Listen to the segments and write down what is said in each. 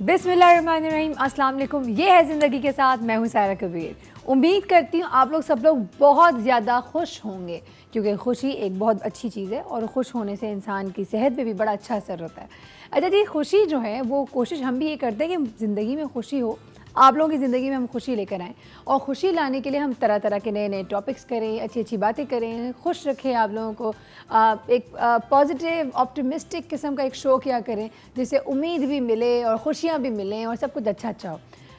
बिस्मिल्लाहिर्रहमानिर्रहीम, अस्सलाम वालेकुम। ये है ज़िंदगी के साथ, मैं हूँ सायरा कबीर। उम्मीद करती हूँ आप लोग सब लोग बहुत ज़्यादा खुश होंगे, क्योंकि खुशी एक बहुत अच्छी चीज़ है और खुश होने से इंसान की सेहत पे भी बड़ा अच्छा असर होता है। अच्छा जी, खुशी जो है वो कोशिश हम भी ये करते हैं कि ज़िंदगी में खुशी हो, आप लोगों की ज़िंदगी में हम खुशी लेकर आएँ और खुशी लाने के लिए हम तरह तरह के नए नए टॉपिक्स करें, अच्छी अच्छी बातें करें, खुश रखें आप लोगों को। एक पॉजिटिव ऑप्टिमिस्टिक किस्म का एक शो किया करें जिससे उम्मीद भी मिले और खुशियाँ भी मिलें और सब कुछ अच्छा अच्छा हो।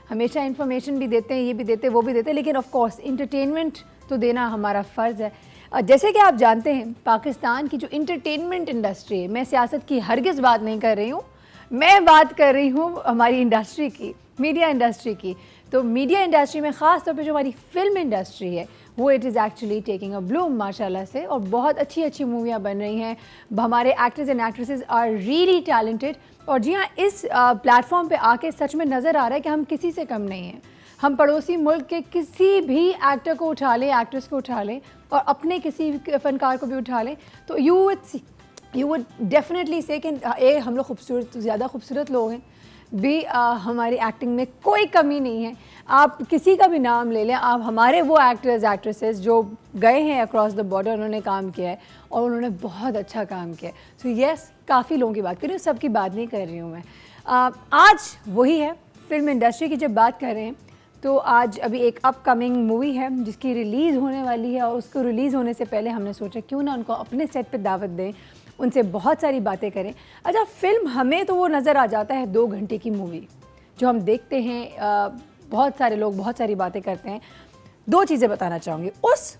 हमेशा इन्फॉर्मेशन भी देते हैं, ये भी देते हैं, वो भी देते हैं, लेकिन ऑफ कोर्स इंटरटेनमेंट तो देना हमारा फ़र्ज़ है। जैसे कि आप जानते हैं, पाकिस्तान की जो इंटरटेनमेंट इंडस्ट्री है, मैं सियासत की हरगिज़ बात नहीं कर रही हूँ, मैं बात कर रही हूँ हमारी इंडस्ट्री की, मीडिया इंडस्ट्री की। तो मीडिया इंडस्ट्री में ख़ास तौर पे जो हमारी फ़िल्म इंडस्ट्री है वो it is actually taking a Bloom माशाल्लाह से, और बहुत अच्छी अच्छी मूवियाँ बन रही हैं। हमारे actors and actresses are really talented. और जी हाँ, इस प्लेटफॉर्म पे आके सच में नज़र आ रहा है कि हम किसी से कम नहीं हैं। हम पड़ोसी मुल्क के किसी भी एक्टर को उठा लें, एक्ट्रेस को उठा लें और अपने किसी फ़नकार को भी उठा लें तो यू वुड डेफिनेटली से कि हम लोग खूबसूरत, ज़्यादा खूबसूरत लोग हैं, भी हमारी एक्टिंग में कोई कमी नहीं है। आप किसी का भी नाम ले लें, आप हमारे वो एक्टर्स एक्ट्रेसेस जो गए हैं अक्रॉस द बॉर्डर, उन्होंने काम किया है और उन्होंने बहुत अच्छा काम किया है। सो येस, काफ़ी लोगों की बात कर रही हूँ, सबकी बात नहीं कर रही हूँ मैं। आज वही है, फिल्म इंडस्ट्री की जब बात कर रहे हैं तो आज अभी एक अपकमिंग मूवी है जिसकी रिलीज़ होने वाली है, और उसको रिलीज़ होने से पहले हमने सोचा क्यों ना उनको अपने सेट पे दावत दें, उनसे बहुत सारी बातें करें। अच्छा, फ़िल्म हमें तो वो नज़र आ जाता है 2 घंटे की मूवी जो हम देखते हैं, बहुत सारे लोग बहुत सारी बातें करते हैं। 2 चीज़ें बताना चाहूँगी,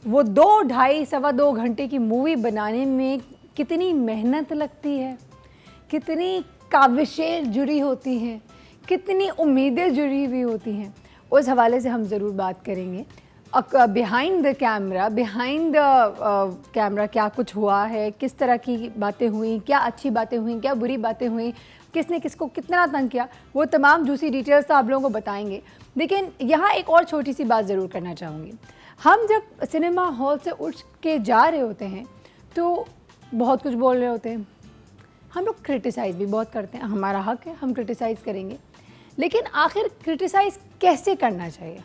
वो 2 ढाई सवा 2 घंटे की मूवी बनाने में कितनी मेहनत लगती है, कितनी काविशें जुड़ी होती हैं, कितनी उम्मीदें जुड़ी हुई होती हैं, उस हवाले से हम ज़रूर बात करेंगे। बिहाइंड द कैमरा क्या कुछ हुआ है, किस तरह की बातें हुई, क्या अच्छी बातें हुई, क्या बुरी बातें हुई, किसने किसको कितना तंग किया, वो तमाम जूसी डिटेल्स तो आप लोगों को बताएंगे। लेकिन यहाँ एक और छोटी सी बात ज़रूर करना चाहूँगी। हम जब सिनेमा हॉल से उठ के जा रहे होते हैं तो बहुत कुछ बोल रहे होते हैं, हम लोग क्रिटिसाइज़ भी बहुत करते हैं, हमारा हक है, हम क्रिटिसाइज़ करेंगे, लेकिन आखिर क्रिटिसाइज़ कैसे करना चाहिए?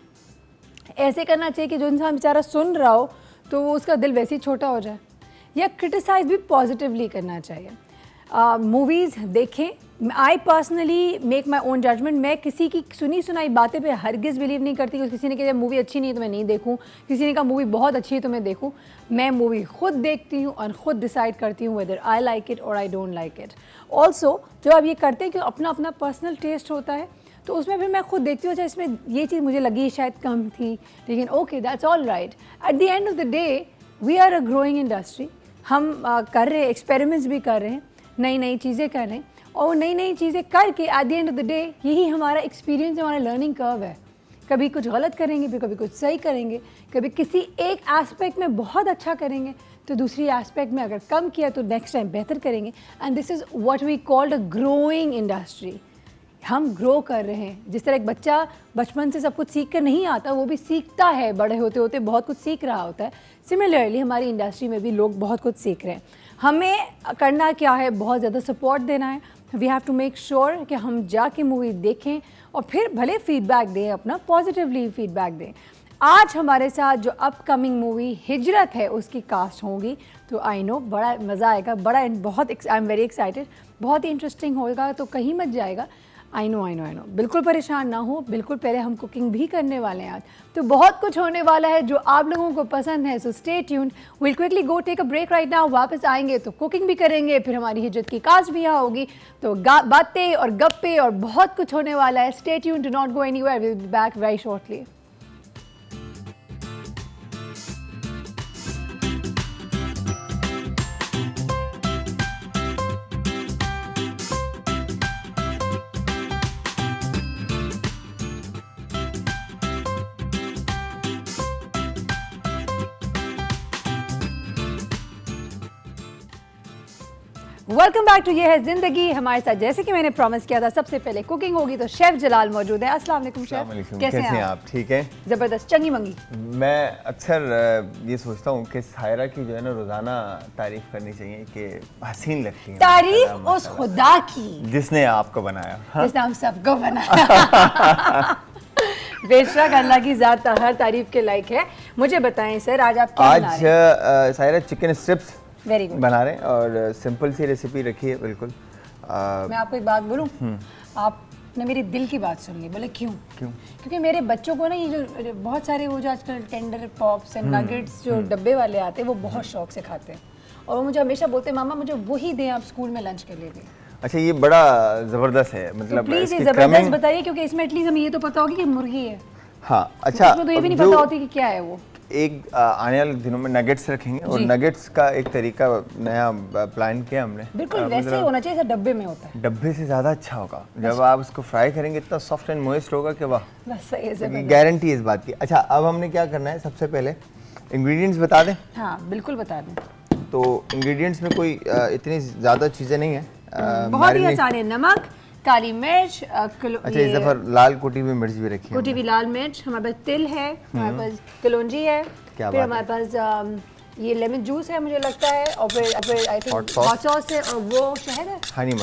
ऐसे करना चाहिए कि जो इंसान बेचारा सुन रहा हो तो वो उसका दिल वैसे ही छोटा हो जाए, या क्रिटिसाइज़ भी पॉजिटिवली करना चाहिए? मूवीज़ देखें, I personally make my own judgement. मैं किसी की सुनी सुनाई बातें पे हरगिज़ बिलीव नहीं करती कि किसी ने कहा मूवी अच्छी नहीं है तो मैं नहीं देखूं, किसी ने कहा मूवी बहुत अच्छी है तो मैं देखूं। मैं मूवी खुद देखती हूँ और ख़ुद डिसाइड करती हूँ वेदर आई लाइक इट और I don't like it. Also जो आप ये करते हैं कि अपना अपना पर्सनल टेस्ट होता है, तो उसमें फिर मैं खुद देखती हूँ, अच्छा इसमें ये चीज़ मुझे लगी शायद कम थी, लेकिन okay that's all right. At the end of the day we are a growing industry. हम कर रहे हैं, एक्सपेरिमेंट्स भी कर रहे हैं, नई नई चीज़ें कर रहे हैं, और नई नई चीज़ें करके eight the end of the day यही हमारा एक्सपीरियंस, हमारा लर्निंग कर्व है। कभी कुछ गलत करेंगे, फिर कभी कुछ सही करेंगे, कभी किसी एक एस्पेक्ट में बहुत अच्छा करेंगे तो दूसरी एस्पेक्ट में अगर कम किया तो नेक्स्ट टाइम बेहतर करेंगे। And this is what we called a growing industry. हम ग्रो कर रहे हैं। जिस तरह एक बच्चा बचपन से सब कुछ सीख कर नहीं आता, वो भी सीखता है, बड़े होते होते बहुत कुछ सीख रहा होता है। सिमिलरली हमारी इंडस्ट्री में भी लोग बहुत कुछ सीख रहे हैं। हमें करना क्या है, बहुत ज़्यादा सपोर्ट देना है। We have to make sure कि हम जाके मूवी देखें और फिर भले फीडबैक दें, अपना पॉजिटिवली फीडबैक दें। आज हमारे साथ जो अपकमिंग मूवी हिजरत है उसकी कास्ट होगी, तो आई नो बड़ा मज़ा आएगा, बहुत आई एम वेरी एक्साइटेड, बहुत ही इंटरेस्टिंग होगा, तो कहीं मत जाएगा। आई नो, बिल्कुल परेशान ना हो, बिल्कुल। पहले हम कुकिंग भी करने वाले हैं आज, तो बहुत कुछ होने वाला है जो आप लोगों को पसंद है। So stay tuned, will quickly go take a break right now. वापस आएंगे तो कुकिंग भी करेंगे, फिर हमारी हिजरत की कास्ट भी यहाँ होगी, तो बातें और गप्पे और बहुत कुछ होने वाला है। Stay tuned, do not go anywhere, will be back very shortly. Welcome back to Yeh Hai जिंदगी। हमारे साथ जैसे कि मैंने प्रॉमिस किया था सबसे पहले कुकिंग होगी, तो शेफ जलाल मौजूद है। अस्सलाम वालेकुम शेफ, कैसे हैं आप? ठीक है, जबरदस्त, चंगी मंगी। मैं अक्सर ये सोचता हूँ कि सायरा की जो है ना रोजाना तारीफ करनी चाहिए कि हसीन लगती है। तारीफ उस खुदा की जिसने आपको बनाया, जिसने हम सबको बनाया। बेशक अल्लाह की जात हर तारीफ के लायक है। मुझे बताएं सर, आज आप क्या बना रहे हैं? आज Saira chicken strips very good बना रहे हैं और सिंपल सी रेसिपी रखी है बिल्कुल। मैं आपको एक बात बोलूं, आपने मेरी दिल की बात सुन ली। बोले क्यों? क्योंकि मेरे बच्चों को ना ये जो बहुत सारे वो जो आजकल टेंडर पॉप्स एंड नगेट्स जो डब्बे वाले आते हैं वो बहुत शौक से खाते हैं, और वो मुझे हमेशा बोलते हैं मामा मुझे वही दें आप स्कूल में लंच के लिए दें। अच्छा, ये बड़ा जबरदस्त है, मतलब प्लीज ये जबरदस्त बताइए, क्योंकि इसमें एटलीस्ट हमें ये तो पता होगी कि मुर्गी है। हाँ अच्छा, इसमें तो ये भी नहीं पता होती कि क्या है वो। एक आने वाले दिनों में नगेट्स रखेंगे और नगेट्स का एक तरीका नया प्लान किया हमने। बिल्कुल वैसे ही होना चाहिए जैसे डब्बे में होता है। डब्बे से ज़्यादा अच्छा होगा जब आप उसको फ्राई करेंगे, इतना सॉफ्ट एंड मॉइस्ट होगा कि वाह, बस सही है, गारंटी है इस बात की। अच्छा, अब हमने क्या करना है, सबसे पहले इंग्रेडिएंट्स बता दें? हाँ बिल्कुल बता दें। तो इंग्रेडिएंट्स में कोई इतनी ज़्यादा चीज़ें नहीं है, बहुत ही आसान है। नमक, काली मिर्च, अच्छा इस दफ़ा लाल कुटी हुई मिर्च भी रखी है, कुटी हुई लाल मिर्च, हमारे पास तिल है, हमारे पास कलौंजी है, फिर हमारे पास ये लेमन जूस है मुझे लगता है, और फिर आई थिंक हॉट सॉस है, और वो शहद है, हनी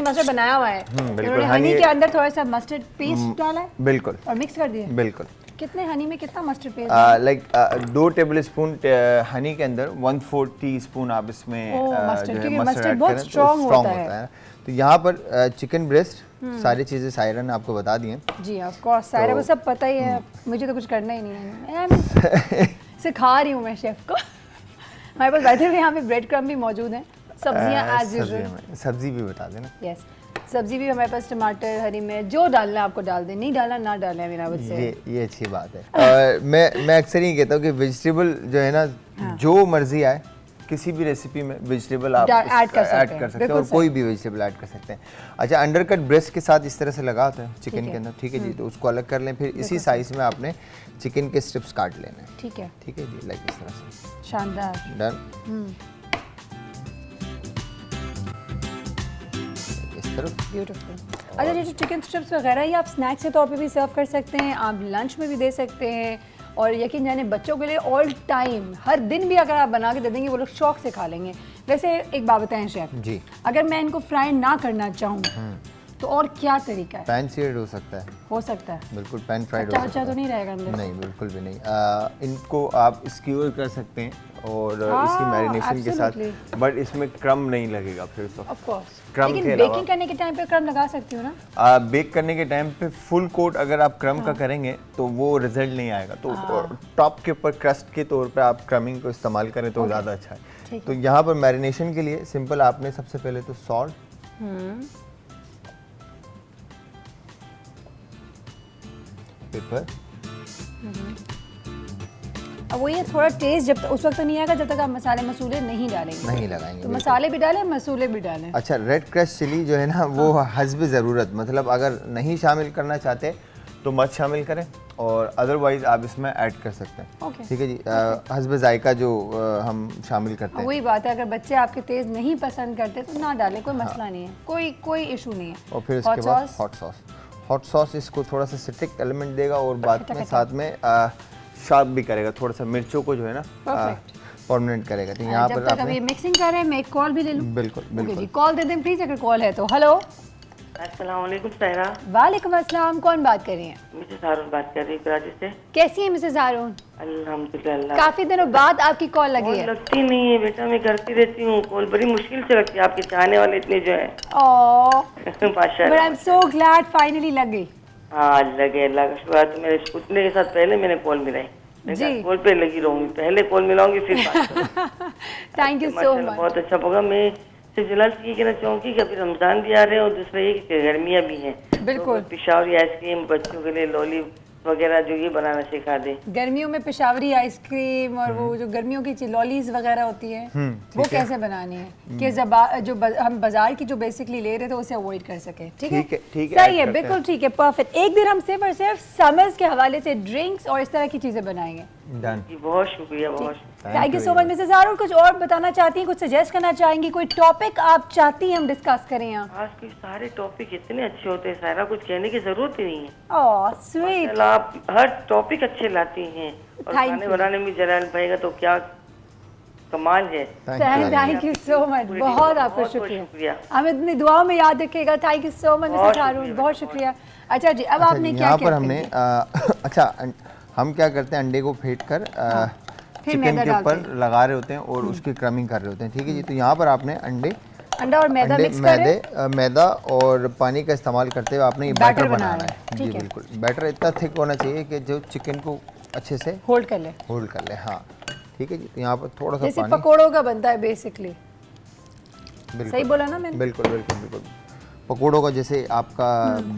मस्टर्ड बनाया हुआ है। उन्होंने हनी के अंदर थोड़ा सा मस्टर्ड पेस्ट डाला है, बिल्कुल, और मिक्स कर दिया। बिल्कुल। कितने हनी में कितना mustard paste? Like 2 tablespoon Honey के अंदर 1/4 टीस्पून आप इसमें मस्टर्ड बहुत स्ट्रॉन्ग होता है। तो यहाँ पर चिकन ब्रेस्ट, सारी चीज़ें सायरा ने आपको बता दी हैं। जी ऑफ कोर्स, सायरा को सब पता ही है, मुझे तो कुछ करना ही नहीं है, मैं सिखा रही हूँ मैं शेफ को। हमारे पास बैठे हुए यहाँ पे ब्रेड क्रम्ब भी मौजूद हैं, सब्जियाँ एज यूजुअल। सब्जी भी बता देना। यस, सब्जी भी हमारे पास टमाटर, हरी मिर्च, जो डालना है आपको डाल दें, नहीं डालना ना डालें। मेरा ये अच्छी बात है। मैं अक्सर ही कहता हूँ कि वेजिटेबल जो है ना, जो मर्जी आए किसी भी रेसिपी में वेजिटेबल आप ऐड कर सकते हैं और कोई भी वेजिटेबल ऐड कर सकते हैं। अच्छा, अंडरकट ब्रेस्ट के साथ इस तरह से लगा होता है चिकन के अंदर, ठीक है जी, तो उसको अलग कर लें। फिर इसी साइज में आपने चिकन के स्ट्रिप्स काट लेने हैं, ठीक है जी, लाइक इस तरह से। शानदार, डन। इस तरफ ब्यूटीफुल। अच्छा, ये जो चिकन स्ट्रिप्स वगैरह ये आप स्नैक्स के तौर पे भी सर्व कर सकते हैं, आप लंच में भी दे सकते हैं, और यकीन जाने बच्चों के लिए ऑल टाइम हर दिन भी अगर आप बना के दे देंगे वो लोग शौक से खा लेंगे। वैसे एक बात बताएं शेफ जी, अगर मैं इनको फ्राई ना करना चाहूँ तो और क्या तरीका है? पैन सीयर्ड हो सकता है, बिल्कुल पैन फ्राइड हो सकता है। तो नहीं रहेगा अंदर? नहीं, बिल्कुल भी नहीं। इनको आप स्क्यूर कर सकते हैं और इसी मैरिनेशन के साथ, बट इसमें क्रम नहीं लगेगा फिर तो। ऑफ कोर्स, क्रम लेकिन बेकिंग करने के टाइम पे क्रम लगा सकती हो ना? बेक करने के टाइम पे फुल कोट अगर आप क्रम का करेंगे तो वो रिजल्ट नहीं आएगा, तो टॉप के ऊपर क्रस्ट के तौर पे आप क्रमिंग को इस्तेमाल करें तो ज़्यादा अच्छा है। तो यहाँ पर मैरिनेशन के लिए सिंपल आपने सबसे पहले तो सॉल्ट, पेपर, अब वो ये थोड़ा टेस्ट जब उस वक्त नहीं आएगा जब तक आप मसाले मसूले नहीं डालेंगे, नहीं लगाएंगे। तो मसाले भी डालें, मसूले भी डालें। अच्छा, रेड क्रश चिली जो है ना वो हस्ब ज़रूरत, मतलब अगर नहीं शामिल करना चाहते तो मत शामिल करें, और अदरवाइज आप इसमें ऐड कर सकते हैं, ठीक है जी। हस्ब जायका जो हम शामिल करते हैं, वही बात है। अगर बच्चे आपके तेज नहीं पसंद करते तो ना डालें, कोई मसला नहीं है, कोई इशू नहीं है। और फिर इसके बाद हॉट सॉस इसको थोड़ा सा सिट्रिक एलिमेंट देगा और बाद में साथ में शार्प भी करेगा, थोड़ा सा मिर्चों को जो है ना परमानेंट करेगा। तो यहाँ पर आप मिक्सिंग कर रहे हैं, मैं एक कॉल भी ले लूँ? बिल्कुल जी, कॉल दे दें प्लीज अगर कॉल है तो। हेलो, अस्सलाम वालेकुम सायरा। वालेकुम अस्सलाम, कौन बात कर रही हैं? मिसेस हारून बात कर रही हूँ कराची से। कैसी हैं मिसेस हारून? अल्हम्दुलिल्लाह, काफी दिनों बाद आपकी कॉल लगी है। लगती नहीं है बेटा, मैं करती रहती हूँ कॉल, बड़ी मुश्किल से लगती है, आपके चाहने वाले इतने जो है। माशाल्लाह, but I am so glad finally लग गई। हाँ लगे, अल्लाह का शुक्र। तो मेरे उठने के साथ पहले मैंने कॉल मिलाई, कॉल पे लगी रहूंगी, पहले कॉल मिलाऊंगी फिर थैंक यू सो मच, बहुत अच्छा प्रोग्राम। मैं सिर्फ जलाल से ये कहना चाहूँगी कि अभी रमजान भी आ रहे हैं और दूसरा ये कि गर्मियाँ भी हैं, बिल्कुल तो पिशावरी आइसक्रीम बच्चों के लिए लॉली वगैरह जो ये बनाना सिखा दे। गर्मियों में पिशावरी आइसक्रीम और वो जो गर्मियों की लॉलीज वगैरह होती है वो कैसे बनानी है कि जो हम बाजार की जो बेसिकली ले रहे थे उसे अवॉइड कर सके। ठीक है, सही है, बिल्कुल ठीक है, परफेक्ट। एक दिन हम सिर्फ और सिर्फ समर्स के हवाले से ड्रिंक्स और इस तरह की चीजें बनाएंगे। डन। जी बहुत शुक्रिया, बहुत शुक्रिया। Thank you so much Mrs Arul. कुछ और बताना चाहती हैं, कुछ सजेस्ट करना चाहेंगी, कोई टॉपिक आप चाहती हैं हम डिस्कस करें यहाँ? आज के सारे टॉपिक इतने अच्छे होते हैं सारा, कुछ कहने की जरूरत ही नहीं है। Oh sweet. आप हर टॉपिक अच्छे लाती हैं और Thank खाने you. बनाने में जलाल भाई का तो क्या कमाल है। थैंक यू सो मच, बहुत आपका शुक्रिया। हमें इतनी दुआओं में याद रखिएगा। Thank you so much Mrs Arul, बहुत शुक्रिया। अच्छा जी, अब आपने क्या यहाँ किया? पर हमने अच्छा हम क्या करते हैं, अंडे को फेंट कर चिकन के ऊपर लगा रहे होते हैं और उसकी क्रमिंग कर रहे होते हैं, ठीक है जी। तो यहाँ पर आपने अंडा और मैदा मिक्स करें, मैदा और पानी का इस्तेमाल करते हुए आपने ये बैटर बनाना है। जी बिल्कुल, बैटर इतना थिक होना चाहिए कि जो चिकन को अच्छे से होल्ड कर ले। हाँ ठीक है जी। तो यहाँ पर थोड़ा सा जैसे पकोड़ों का बनता है बेसिकली, सही बोला ना मैंने? बिल्कुल बिल्कुल बिल्कुल, पकोड़ों का जैसे आपका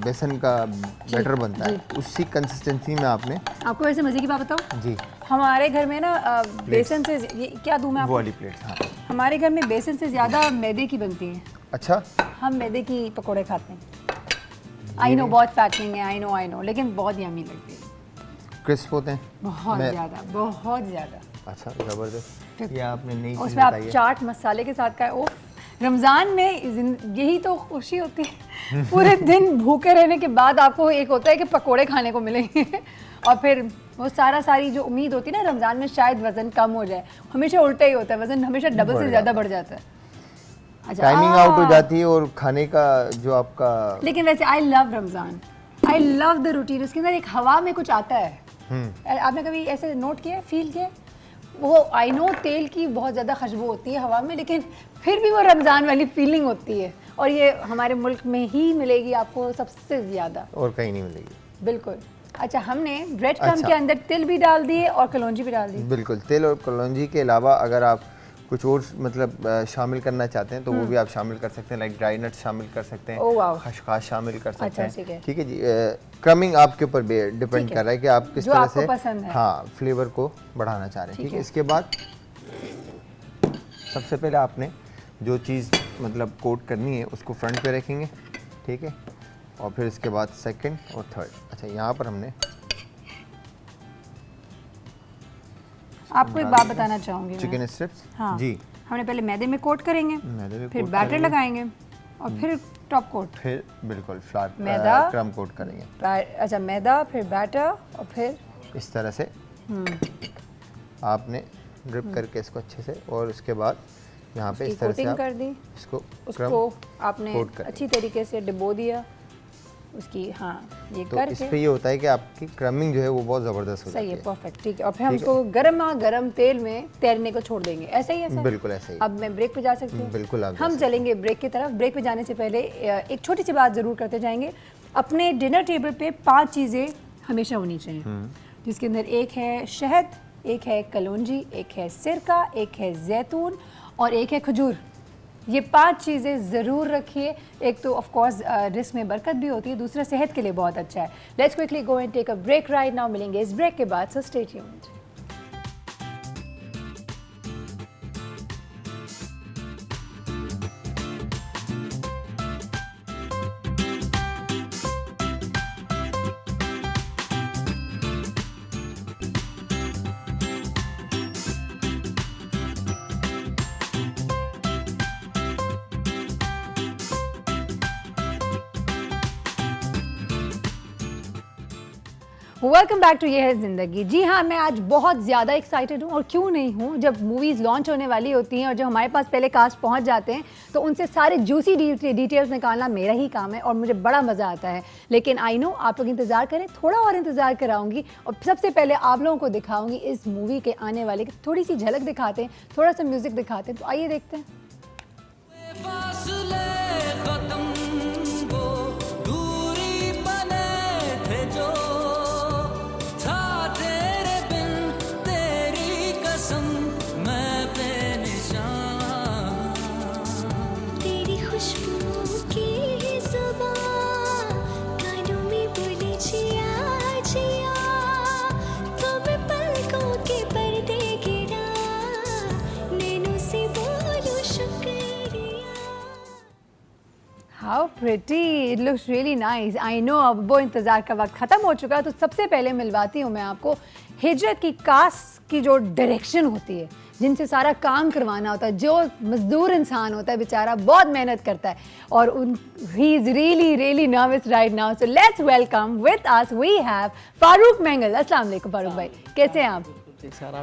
बेसन का बैटर बनता है, उसी कंसिस्टेंसी में आपने। आपको वैसे मजे की बात बताऊं जी, हमारे घर में ना बेसन से ये क्या दूं मैं आपको? वो वाली प्लेट। हाँ, हमारे घर में बेसन से ज्यादा मैदे की बनती है। अच्छा, हम मैदे की पकोड़े खाते हैं। आई नो बहुत फैटनिंग है, आई नो, लेकिन बहुत यम्मी लगती है, क्रिस्प होते हैं बहुत ज़्यादा। अच्छा, जबरदस्त। ये आपने नहीं उसमें आप चाट मसाले के साथ का, ओह रमज़ान में यही तो खुशी होती है। पूरे दिन भूखे रहने के बाद आपको एक होता है कि पकोड़े खाने को मिलेंगे और फिर वो सारी जो उम्मीद होती है ना रमज़ान में शायद वज़न कम हो जाए, हमेशा उल्टा ही होता है, वज़न हमेशा डबल से ज़्यादा बढ़ जाता है। अच्छा, टाइमिंग आउट हो जाती है और खाने का जो आपका। लेकिन वैसे I love Ramzan, I love the routine. उसके अंदर एक हवा में कुछ आता है, आपने कभी ऐसे नोट किया, फील किया? वो आई नो तेल की बहुत ज़्यादा खुशबू होती है हवा में, लेकिन फिर भी वो रमज़ान वाली फीलिंग होती है, और ये हमारे मुल्क में ही मिलेगी आपको सबसे ज़्यादा, और कहीं नहीं मिलेगी। बिल्कुल। अच्छा, हमने ब्रेड क्रम्ब के अंदर तिल भी डाल दिए और कलौंजी भी डाल दी। बिल्कुल, तिल और कलौंजी के अलावा अगर आप कुछ और मतलब शामिल करना चाहते हैं तो वो भी आप शामिल कर सकते हैं, लाइक ड्राई नट्स शामिल कर सकते हैं, खसखस शामिल कर सकते हैं, ठीक है जी। क्रमिंग आपके ऊपर डिपेंड कर रहा है कि आप किस तरह से हाँ फ्लेवर को बढ़ाना चाह रहे हैं, ठीक है। इसके बाद सबसे पहले आपने जो चीज़ मतलब कोट करनी है उसको फ्रंट पे रखेंगे, ठीक है, और फिर इसके बाद सेकंड और थर्ड। अच्छा, यहाँ पर हमने आपको एक बात बताना चाहूँगी, चिकन स्ट्रिप्स। हाँ जी, हमने पहले मैदे में कोट करेंगे, फिर बैटर लगाएंगे और फिर टॉप कोट, फिर बिल्कुल फ्लैट मैदा क्रम कोट करेंगे। अच्छा, मैदा, फिर बैटर और फिर इस तरह से आपने ड्रिप करके इसको अच्छे से, और उसके बाद यहाँ पे इस तरह से आप कर दी, उसको आपने अच्छी तरीके से डुबो दिया उसकी। हाँ, ये तो करके इस पे ये होता है कि आपकी क्रमिंग जो है वो बहुत ज़बरदस्त हो जाती है। सही है, परफेक्ट, ठीक है। और फिर हम इसको गरम तेल में तैरने को छोड़ देंगे, ऐसा ही है सर? बिल्कुल ऐसा ही। अब मैं ब्रेक पे जा सकती हूँ? बिल्कुल, हम चलेंगे ब्रेक की तरफ। ब्रेक पे जाने से पहले एक छोटी सी बात ज़रूर करते जाएंगे। अपने डिनर टेबल पे 5 चीज़ें हमेशा होनी चाहिए, जिसके अंदर एक है शहद, एक है कलौंजी, एक है सिरका, एक है जैतून और एक है खजूर। ये 5 चीज़ें ज़रूर रखिए। एक तो ऑफ कोर्स रिस्क में बरकत भी होती है, दूसरा सेहत के लिए बहुत अच्छा है। Let's quickly go and take a break right now. मिलेंगे इस ब्रेक के बाद, so stay tuned. Welcome back to Yeh Hai ज़िंदगी। जी हाँ, मैं आज बहुत ज़्यादा एक्साइटेड हूँ, और क्यों नहीं हूँ। जब मूवीज़ लॉन्च होने वाली होती हैं और जब हमारे पास पहले कास्ट पहुँच जाते हैं तो उनसे सारे जूसी डिटेल्स निकालना मेरा ही काम है और मुझे बड़ा मज़ा आता है। लेकिन आई नो आप लोग इंतज़ार करें, थोड़ा और इंतज़ार कराऊंगी और सबसे पहले आप लोगों को दिखाऊंगी इस मूवी के आने वाले की थोड़ी सी झलक दिखाते हैं, थोड़ा सा म्यूज़िक दिखाते हैं। तो आइए देखते हैं। How pretty! It looks really nice. I know अब वो इंतज़ार का वक्त ख़त्म हो चुका है, तो सबसे पहले मिलवाती हूँ मैं आपको हिजरत की कास्ट की जो डायरेक्शन होती है, जिनसे सारा काम करवाना होता है, जो मजदूर इंसान होता है बेचारा, बहुत मेहनत करता है और he is really nervous right now. So let's welcome with us we have Farooq Mengal. अस्सलाम वालेकुम फारूक भाई, कैसे हैं आप?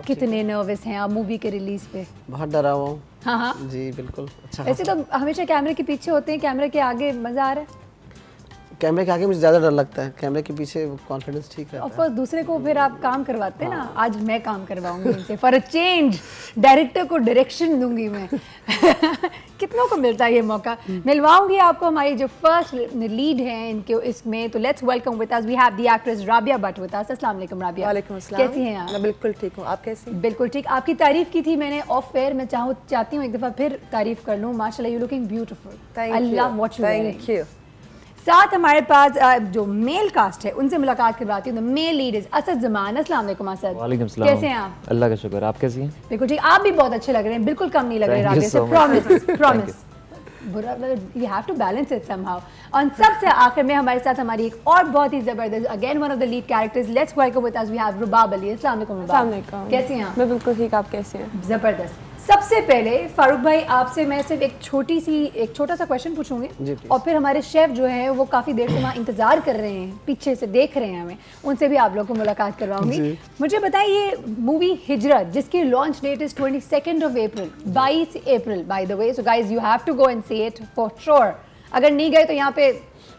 कितने नर्वस हैं आप मूवी के रिलीज पे? बहुत डरा हुआ हूँ। हाँ जी बिल्कुल। अच्छा, वैसे तो हमेशा कैमरे के पीछे होते हैं, कैमरे के आगे मजा आ रहा है? कैमरे के आगे मुझे ज़्यादा डर लगता है, कैमरे के पीछे कॉन्फिडेंस ठीक रहता है। ऑफ कोर्स दूसरे को फिर आप काम करवाते हैं ना, आज मैं काम करवाऊंगी इनसे फॉर अ चेंज, डायरेक्टर को डायरेक्शन दूंगी मैं। कितनों को मिलता है ये मौका। मिलवाऊंगी आपको हमारी जो फर्स्ट लीड है इनके इसमें। तो let's welcome with us we have the actress Rabia Butt with us. अस्सलाम वालेकुम राबिया। वालेकुम अस्सलाम। कैसी हैं आप? मैं बिल्कुल ठीक हूँ, आप कैसी? बिल्कुल ठीक। आपकी तारीफ की थी मैंने ऑफ एयर, मैं चाहती हूँ एक दफ़ा फिर तारीफ कर लूँ। माशाल्लाह you looking beautiful. I love what you wearing. Thank you. साथ हमारे पास जो मेल कास्ट है उनसे मुलाकात करवाती हूँ। Male lead is Asad Zaman. अस्सलाम वालेकुम असद। वालेकुम सलाम। कैसे हैं आप? अल्लाह का शुक्र, आप कैसी हैं? बिल्कुल ठीक। आप भी बहुत अच्छे लग रहे हैं, बिल्कुल कम नहीं लग रहे Thank you राबिया से। so much. Promise promise. बुरा you have to balance it somehow. और सबसे आखिर में हमारे साथ हमारी एक और बहुत ही जबरदस्त, again one of the lead characters, let's welcome with us we have Rubab Ali. अस्सलाम वालेकुम रुबाब। कैसे हैं आप? मैं बिल्कुल ठीक, आप कैसे हैं? जबरदस्त। सबसे पहले फारूक भाई आपसे मैं सिर्फ एक छोटा सा क्वेश्चन पूछूंगी जी, please। और फिर हमारे शेफ जो हैं वो काफ़ी देर से वहाँ इंतज़ार कर रहे हैं, पीछे से देख रहे हैं हमें, उनसे भी आप लोग को मुलाकात करवाऊंगी। मुझे बताइए ये मूवी हिजरत जिसकी launch date is 22 April, 22 April by the way. So guys you have to go and see it for sure. अगर नहीं गए तो यहाँ पे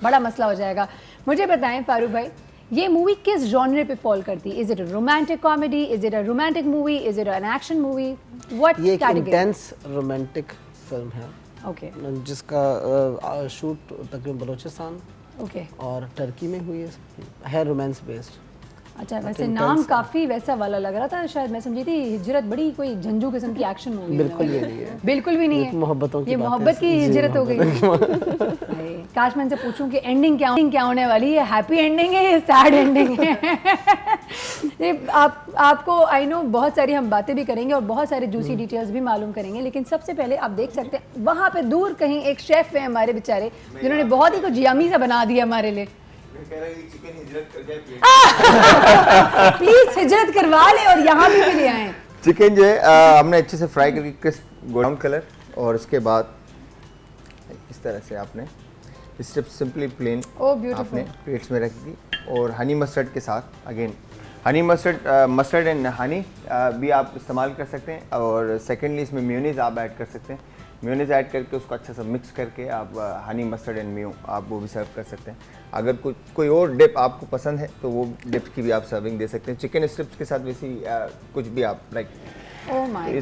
बड़ा मसला हो जाएगा। मुझे बताएं फारूक भाई, ये मूवी किस जॉनर पे फॉल करती है? Is it a romantic comedy, is it a romantic movie, is it an action movie, what ये एक कैटेगरी? इंटेंस रोमांटिक फिल्म है ओके जिसका शूट तकरीबन बलूचिस्तान ओके। और टर्की में हुई है रोमांस बेस्ड। अच्छा, वैसे नाम काफी वैसा वाला लग रहा था, शायद मैं समझी थी हिजरत बड़ी कोई झंझू किस्म की एक्शन मूवी। बिल्कुल भी नहीं है, बिल्कुल भी नहीं है। मोहब्बतों की ये बात है। मोहब्बत की जी, हिजरत हो गई। हाय, काश मैं इनसे पूछूं कि एंडिंग क्या होने वाली है, हैप्पी एंडिंग है या सैड एंडिंग है? ये आपको आई नो बहुत सारी हम बातें भी करेंगे और बहुत सारे जूसी डिटेल्स भी मालूम करेंगे, लेकिन सबसे पहले आप देख सकते हैं वहाँ पे दूर कहीं एक शेफ है हमारे बेचारे, जिन्होंने बहुत ही कुछ यमी सा बना दिया हमारे लिए। प्लीज हिजरत करवा ले और यहाँ भी ले आए। चिकन जो है हमने अच्छे से फ्राई करके क्रिस्प गोल्डन कलर, और उसके बाद इस तरह से आपने स्ट्रिप सिंपली प्लेन आपने प्लेट्स में रख दी, और हनी मस्टर्ड के साथ, again honey mustard and honey भी आप इस्तेमाल कर सकते हैं, और सेकेंडली इसमें मेयोनीज आप ऐड कर सकते हैं। मेयोनीज ऐड करके उसको अच्छा सा मिक्स करके आप हनी मस्टर्ड एंड मेयो आप वो भी सर्व कर सकते हैं। अगर कोई और डिप आपको पसंद है तो वो डिप की भी आप सर्विंग दे सकते हैं। चिकन स्ट्रिप्स के साथ वैसी कुछ भी आप लाइक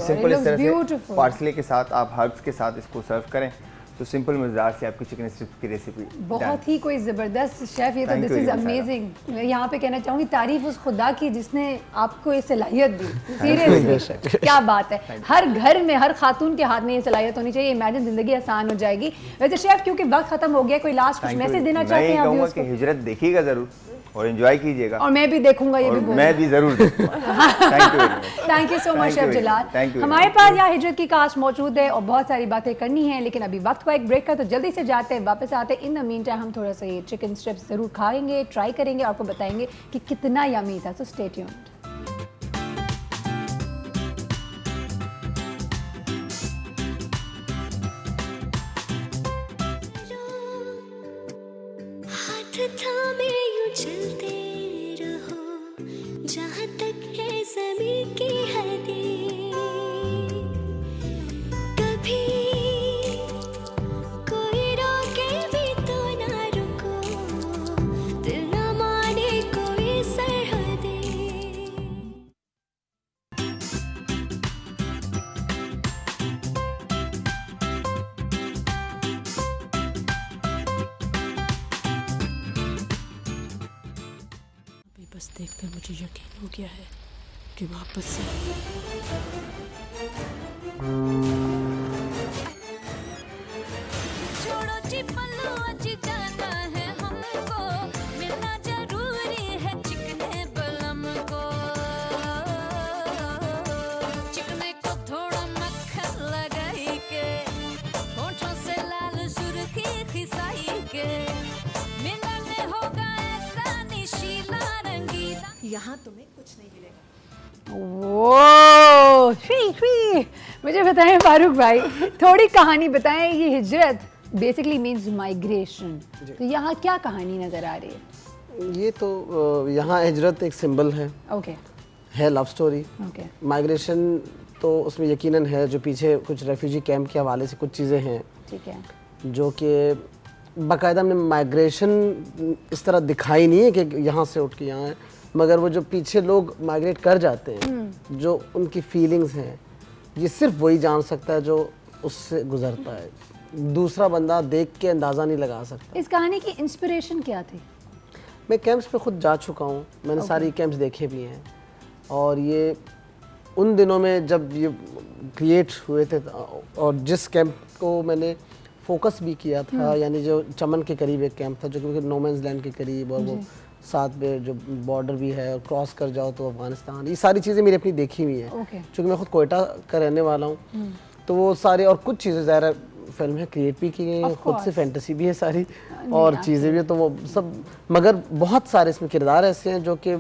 सिंपल इस तरह से पार्सले के साथ आप हर्ब्स के साथ इसको सर्व करें तो सिंपल मज़ेदार से आपकी चिकन स्ट्रिप्स की रेसिपी बहुत ही कोई ज़बरदस्त शेफ। ये तो दिस इज़ अमेजिंग। मैं यहाँ पे कहना चाहूँगी तारीफ उस खुदा की जिसने आपको ये सलाहियत दी। सीरियसली क्या बात है। हर घर में हर खातून के हाथ में ये सलाहियत होनी चाहिए। इमेजिन ज़िंदगी आसान हो जाएगी। वैसे शेफ क्योंकि वक्त खत्म हो गया, कोई लास्ट कुछ मैसेज देना चाहते हैं? मैं कि हिजरत देखिएगा ज़रूर और एंजॉय कीजिएगा, और मैं भी देखूंगा, ये भी मैं भी जरूर thank you so much chef Jalal. हमारे पास यहाँ हिजरत की कास्ट मौजूद है और बहुत सारी बातें करनी है, लेकिन अभी वक्त का एक ब्रेक का, तो जल्दी से जाते हैं वापस आते हैं। इन द मीन टाइम हम थोड़ा सा ये चिकन स्ट्रिप्स जरूर खाएंगे, ट्राई करेंगे, आपको बताएंगे कि कितना यमी था। सो स्टे ट्यून्ड। थामे यूं चलते रहो जहाँ तक है ज़मीं की हदें, कभी कोई रोके भी तो ना रुको, दिल ना माने कोई सरहदें। बस देखकर मुझे यकीन हो गया है कि वापस से छोड़ो जी पल्लू अजी जाना है हमको, मिलना जरूरी है चिकने बलम को। चिकने को थोड़ा मक्खन लगाई के, होठों से लाल सुर्खी खिसाई के, मिलन होगा ऐसा निशीला रंगीला। यहाँ तुम्हें कुछ नहीं मिलेगा। वो मुझे बताएं फारूक भाई, थोड़ी कहानी बताएं। ये हिजरत बेसिकली मीन्स माइग्रेशन, तो यहाँ क्या कहानी नजर आ रही है? ये तो यहाँ हिजरत एक सिंबल है, ओके है लव स्टोरी। ओके माइग्रेशन तो उसमें यकीनन है, जो पीछे कुछ रेफ्यूजी कैंप के हवाले से कुछ चीज़ें हैं ठीक है। जो कि बाकायदा हमने माइग्रेशन इस तरह दिखाई नहीं है कि यहाँ से उठ के यहाँ है, मगर वो जो पीछे लोग माइग्रेट कर जाते हैं, जो उनकी फीलिंग्स हैं, ये सिर्फ वही जान सकता है जो उससे गुजरता है। दूसरा बंदा देख के अंदाज़ा नहीं लगा सकता। इस कहानी की इंस्पिरेशन क्या थी? मैं कैंप्स पे खुद जा चुका हूँ, मैंने सारी कैंप्स देखे भी हैं, और ये उन दिनों में जब ये क्रिएट हुए थे, और जिस कैंप को मैंने फोकस भी किया था, यानी जो चमन के करीब एक कैंप था, जो कि नो मैंस लैंड के करीब, और वो साथ में जो बॉर्डर भी है, और क्रॉस कर जाओ तो अफगानिस्तान, ये सारी चीज़ें मेरी अपनी देखी हुई हैं। क्योंकि मैं खुद कोयटा का रहने वाला हूँ, तो वो सारे और कुछ चीज़ें ज़ाहिर फिल्म है क्रिएट भी की गई हैं, खुद से फैंटेसी भी है सारी, और चीज़ें भी है, तो वो सब, मगर बहुत सारे इसमें किरदार ऐसे हैं जो कि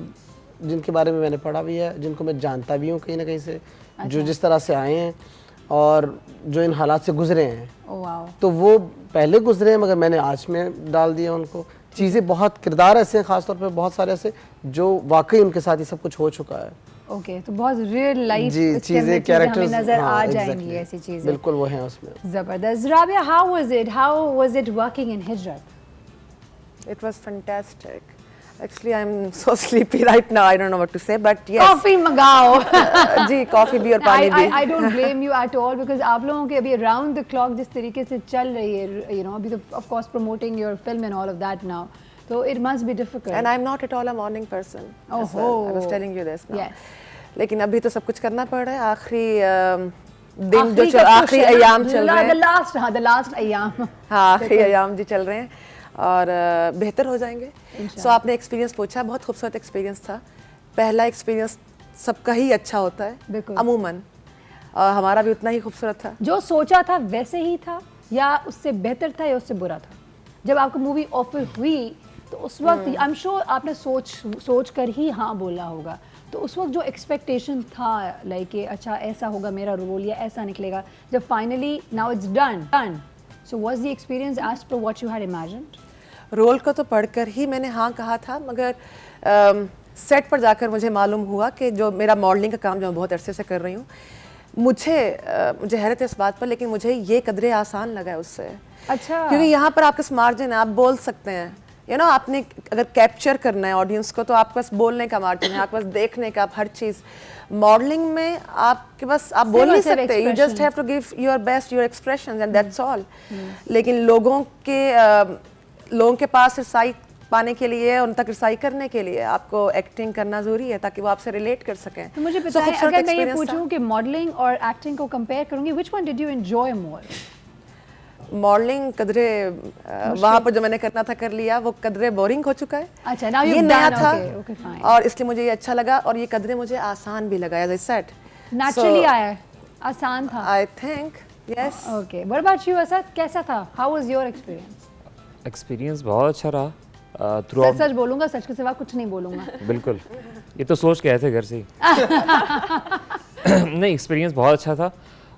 जिनके बारे में मैंने पढ़ा भी है, जिनको मैं जानता भी हूँ कहीं ना कहीं से, जो जिस तरह से आए हैं और जो इन हालात से गुजरे हैं। तो वो पहले गुजरे हैं, मगर मैंने आज में डाल दिया उनको। चीज़ें बहुत किरदार ऐसे हैं, ख़ासतौर पे बहुत सारे ऐसे जो वाकई उनके साथ ही सब कुछ हो चुका है। ओके, तो बहुत रियल लाइफ चीज़ें कैरेक्टर्स नजर आ जाएंगी, ऐसी चीजें बिल्कुल वो हैं उसमें। जबरदस्त। Rabia, how was it working in हिजरत? It was fantastic. Actually, I'm so sleepy right now. I don't know what to say, but yes. Coffee मंगाओ। जी, कॉफी भी और पानी भी। I don't blame you at all, because आप लोगों के अभी राउंड द क्लॉक जिस तरीके से चल रही है, you know, अभी तो of course promoting your film and all of that now, so it must be difficult. And I'm not at all a morning person. as well. I was telling you this now. Yes. लेकिन अभी तो सब कुछ करना पड़ रहा है। आखिरी दिन जो आखिरी अयाम चल रहे हैं, the last अयाम। हाँ, आखिरी अयाम जी चल रहे हैं, और बेहतर हो जाएंगे। सो आपने एक्सपीरियंस पूछा, बहुत खूबसूरत एक्सपीरियंस था। पहला एक्सपीरियंस सबका ही अच्छा होता है अमूमन, और हमारा भी उतना ही खूबसूरत था। जो सोचा था वैसे ही था, या उससे बेहतर था, या उससे बुरा था? जब आपको मूवी ऑफर हुई तो उस वक्त आई एम श्योर आपने सोच कर ही हाँ बोला होगा, तो उस वक्त जो एक्सपेक्टेशन था, लाइक अच्छा ऐसा होगा मेरा रोल, या ऐसा निकलेगा, जब finally now it's done, so was the experience as per what you had imagined? Role को तो पढ़कर ही मैंने हाँ कहा था, मगर सेट पर जाकर मुझे मालूम हुआ कि जो मेरा मॉडलिंग का काम जो मैं बहुत अरसे से कर रही हूँ, मुझे हैरत है इस बात पर, लेकिन मुझे ये कदरे आसान लगा है उससे। अच्छा, क्योंकि यहाँ पर आपके पास मार्जिन है, आप बोल सकते हैं, यू नो, आपने अगर कैप्चर करना है ऑडियंस को, तो आपके पास बोलने का मार्जिन है, आपके पास देखने का, आप हर चीज़। मॉडलिंग में आपके पास आप बोल नहीं सकते, you just have to give your best, your expressions, and that's all. लेकिन लोगों के पास रसाई पाने के लिए, उन तक रसाई करने के लिए आपको एक्टिंग करना जरूरी है, ताकि वो आपसे रिलेट कर सकें। तो मुझे बताएं, अगर मैं ये पूछूं कि मॉडलिंग और एक्टिंग को कंपेयर करूंगी, which one did you enjoy more? Modeling कदरे वहाँ पर जो मैंने करना था कर लिया, वो कदरे बोरिंग हो चुका है। अच्छा, now ये नया था, okay, fine. और इसलिए मुझे ये अच्छा लगा, और ये कदरे मुझे आसान भी लगा, as I said. नेचुरली आया है, आसान था। I think, yes. Okay, what about you, Asad? कैसा था? How was your experience? Experience बहुत अच्छा रहा। सच बोलूंगा, सच के सिवा कुछ नहीं बोलूंगा। बिल्कुल, ये तो सोच के आए थे घर से ही। नहीं, एक्सपीरियंस बहुत अच्छा था,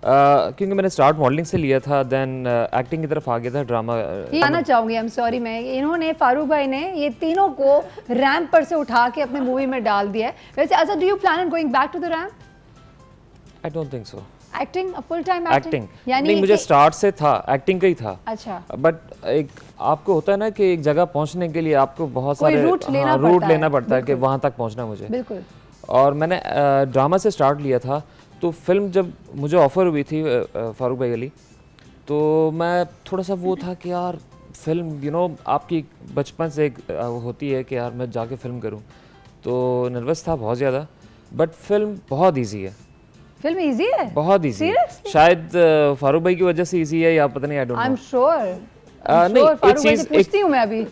क्योंकि मैंने स्टार्ट मॉडलिंग से लिया था, देन एक्टिंग की तरफ आ गया था, ड्रामा। कहना चाहूंगी, आई एम सॉरी, मैं इन्होंने फारूक भाई ने ये तीनों को रैंप पर से उठा के अपने मूवी में डाल दिया है। वैसे Asad, do you plan on going back to the ramp? I don't think so. Acting, full time acting? नहीं, मुझे स्टार्ट से था, एक्टिंग का ही था। अच्छा, बट एक आपको होता है ना कि एक जगह पहुंचने के लिए आपको बहुत सारे रूट लेना पड़ता है कि वहाँ तक पहुँचना मुझे। बिल्कुल। और मैंने ड्रामा से स्टार्ट लिया था, तो फिल्म जब मुझे ऑफ़र हुई थी फारूक भाई अली, तो मैं थोड़ा सा वो था कि यार फिल्म, यू नो, आपकी बचपन से एक होती है कि यार मैं जाके फ़िल्म करूं, तो नर्वस था बहुत ज़्यादा। बट फिल्म बहुत इजी है। फिल्म इजी है? बहुत इजी है। शायद फारूक भाई की वजह से इजी है, या पता नहीं, I don't know. I am sure. नहीं, एक चीज़ पूछती हूं मैं अभी,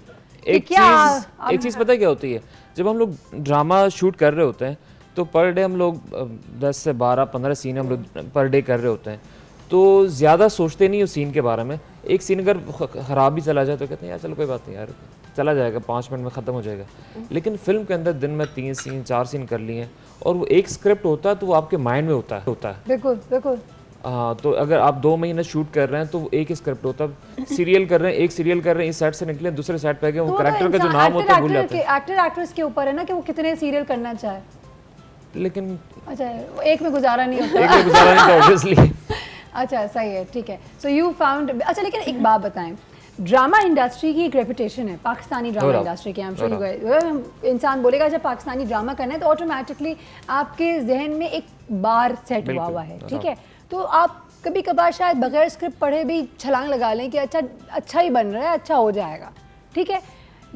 एक चीज़ पता है क्या होती है, जब हम लोग ड्रामा शूट कर रहे होते हैं, तो पर डे हम लोग 10 से 12-15 सीन हम लोग पर डे कर रहे होते हैं, तो ज़्यादा सोचते नहीं उस सीन के बारे में। एक सीन अगर ख़राब भी चला जाए तो कहते हैं यार चलो कोई बात नहीं यार, चला जाएगा, 5 मिनट में ख़त्म हो जाएगा। लेकिन फिल्म के अंदर दिन में 3 सीन 4 सीन कर लिए हैं, और वो एक स्क्रिप्ट होता है तो वो आपके माइंड में होता है। बिल्कुल बिल्कुल। हाँ, तो अगर आप 2 महीने शूट कर रहे हैं तो वो एक ही स्क्रिप्ट होता है। सीरियल कर रहे हैं, एक सीरियल कर रहे हैं, इस सेट से निकले दूसरे सेट पे गए, वो कैरेक्टर का जो नाम होता है भूल जाते हैं। एक्टर एक्ट्रेस के ऊपर है ना कि वो कितने सीरियल करना चाहे। लेकिन अच्छा, एक में गुजारा नहीं होता। एक में गुजारा नहीं था ऑब्वियसली। अच्छा, सही है, ठीक है। सो यू फाउंड, अच्छा लेकिन एक बात बताएं, ड्रामा इंडस्ट्री की एक रेपुटेशन है, पाकिस्तानी ड्रामा इंडस्ट्री की। आई एम श्योर इंसान बोलेगा जब पाकिस्तानी ड्रामा करना है तो ऑटोमेटिकली आपके जहन में एक बार सेट हुआ है, ठीक है। तो आप कभी कभार शायद बगैर स्क्रिप्ट पढ़े भी छलांग लगा लें कि अच्छा ही बन रहा है, अच्छा हो जाएगा, ठीक है।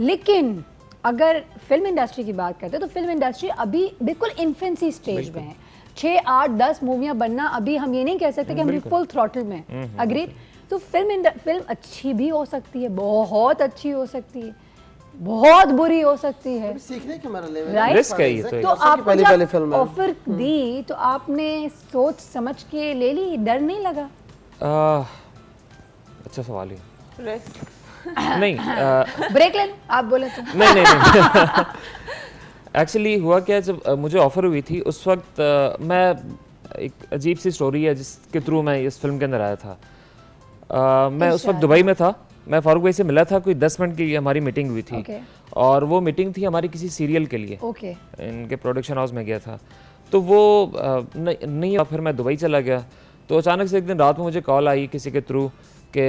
लेकिन अगर फिल्म इंडस्ट्री की बात करते हैं तो फिल्म इंडस्ट्री अभी बिल्कुल इन्फेंसी स्टेज में है। 6, 8, 10 मूवियाँ बनना, अभी हम ये नहीं कह सकते कि हम फुल थ्रॉटल में हैं। अग्रीड। तो फिल्म अच्छी भी हो सकती है, बहुत अच्छी हो सकती है, बहुत बुरी हो सकती है, सीखने के हमारा लेवल राइट। रिस्क है ये तो आपको जब ऑफर दी तो आपने सोच समझ के ले ली, डर नहीं लगा? अच्छा सवाल है। नहीं, ब्रेक ले लो, आप बोले तो। नहीं। एक्चुअली हुआ क्या, जब मुझे ऑफ़र हुई थी उस वक्त मैं, एक अजीब सी स्टोरी है जिसके थ्रू मैं इस फिल्म के अंदर आया था। मैं उस वक्त दुबई में था, मैं फारूक भाई से मिला था, कोई 10 मिनट की हमारी मीटिंग हुई थी। और वो मीटिंग थी हमारी किसी सीरियल के लिए। इनके प्रोडक्शन हाउस में गया था, तो वो नहीं, फिर मैं दुबई चला गया। तो अचानक से एक दिन रात में मुझे कॉल आई किसी के थ्रू कि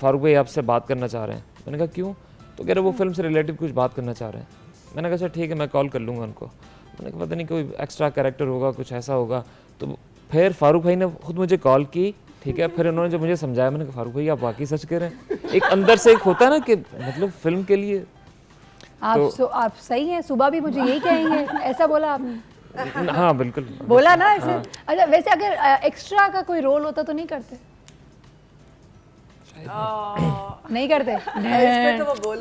फारूक भाई आपसे बात करना चाह रहे हैं। मैंने कहा क्यों? तो कह रहे वो फिल्म से रिलेटेड कुछ बात करना चाह रहे हैं। मैंने कहा अच्छा ठीक है, मैं कॉल कर लूँगा उनको। मैंने कहा पता नहीं कोई एक्स्ट्रा कैरेक्टर होगा, कुछ ऐसा होगा। तो फिर फारूक भाई ने खुद मुझे कॉल की, ठीक है। फिर उन्होंने जब मुझे समझाया, मैंने कहा फारूक भाई आप वाकई सच कह रहे हैं। एक अंदर से एक होता है ना कि मतलब फिल्म के लिए आप सही हैं, सुबह भी मुझे यही कहेंगे, ऐसा बोला आपने? हाँ बिल्कुल बोला ना ऐसे। अच्छा, वैसे अगर एक्स्ट्रा का कोई रोल होता तो नहीं करते? नहीं करते? तो वो बोल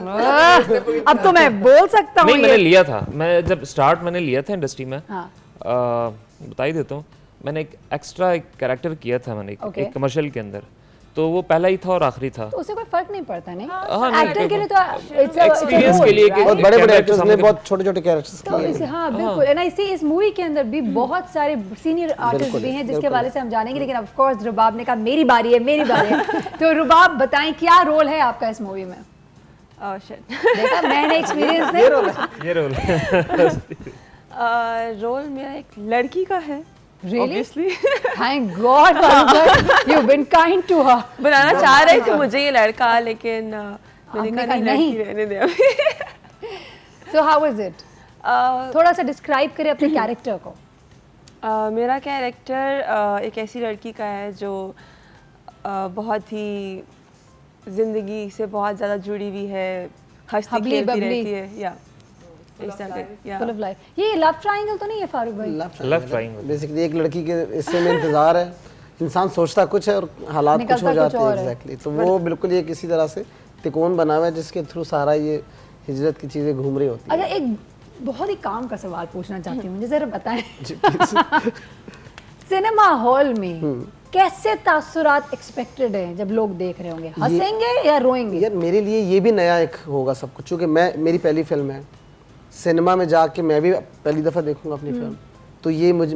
अब तो मैं बोल सकता हूँ। नहीं, मैंने लिया था, मैं जब स्टार्ट मैंने लिया था इंडस्ट्री में। हाँ। बता ही देता हूँ, मैंने एक एक्स्ट्रा कैरेक्टर किया था मैंने एक कमर्शियल के अंदर, तो वो पहला ही था और आखिरी था। तो उससे कोई फर्क नहीं पड़ता नहीं? हाँ, एक्टर के लिए तो एक्सपीरियंस के लिए बहुत बड़े-बड़े एक्टर्स ने बहुत छोटे-छोटे कैरेक्टर्स किए हैं। हाँ बिल्कुल। एंड आई सी इस मूवी के अंदर भी बहुत सारे सीनियर आर्टिस्ट भी हैं जिसके हवाले से हम जानेंगे। लेकिन ऑफ कोर्स रुबाब ने कहा मेरी बारी है। तो रुबाब बताएं क्या रोल है आपका इस मूवी में? देखा, मैंने एक्सपीरियंस नहीं। ये रोल रोल मेरा एक लड़की का है। Really? Obviously. Thank God, you've been kind to her. बनाना चाह रहे थे मुझे ये लड़का, लेकिन मैंने कहा नहीं, रहने दे अभी। So how was it? थोड़ा सा डिस्क्राइब करें अपने कैरेक्टर को। मेरा कैरेक्टर एक ऐसी लड़की का है जो बहुत ही जिंदगी से बहुत ज़्यादा जुड़ी हुई है, हंसती खेलती रहती है, या फुल ऑफ लाइफ। ये लव ट्रायंगल तो नहीं है फारूक भाई? लव ट्रायंगल बेसिकली एक लड़की के हिस्से में इंतजार है, इंसान सोचता कुछ है और हालात कुछ हो जाते हैं। एग्जैक्टली। तो वो बिल्कुल ये किसी तरह से तिकोन बना हुआ है जिसके थ्रू सारा ये हिजरत की चीजें घूम रही होती हैं। अच्छा, एक बहुत ही काम का सवाल पूछना चाहती हूँ, मुझे जरा बताएं। सिनेमा हॉल में कैसे तासुरात एक्सपेक्टेड है जब लोग देख रहे होंगे? हंसेंगे या रोएंगे? यार मेरे लिए ये भी नया एक होगा सब कुछ, क्योंकि मेरी पहली फिल्म है। सिनेमा में जाके मैं भी पहली दफ़ा देखूंगा अपनी फिल्म, तो ये मुझे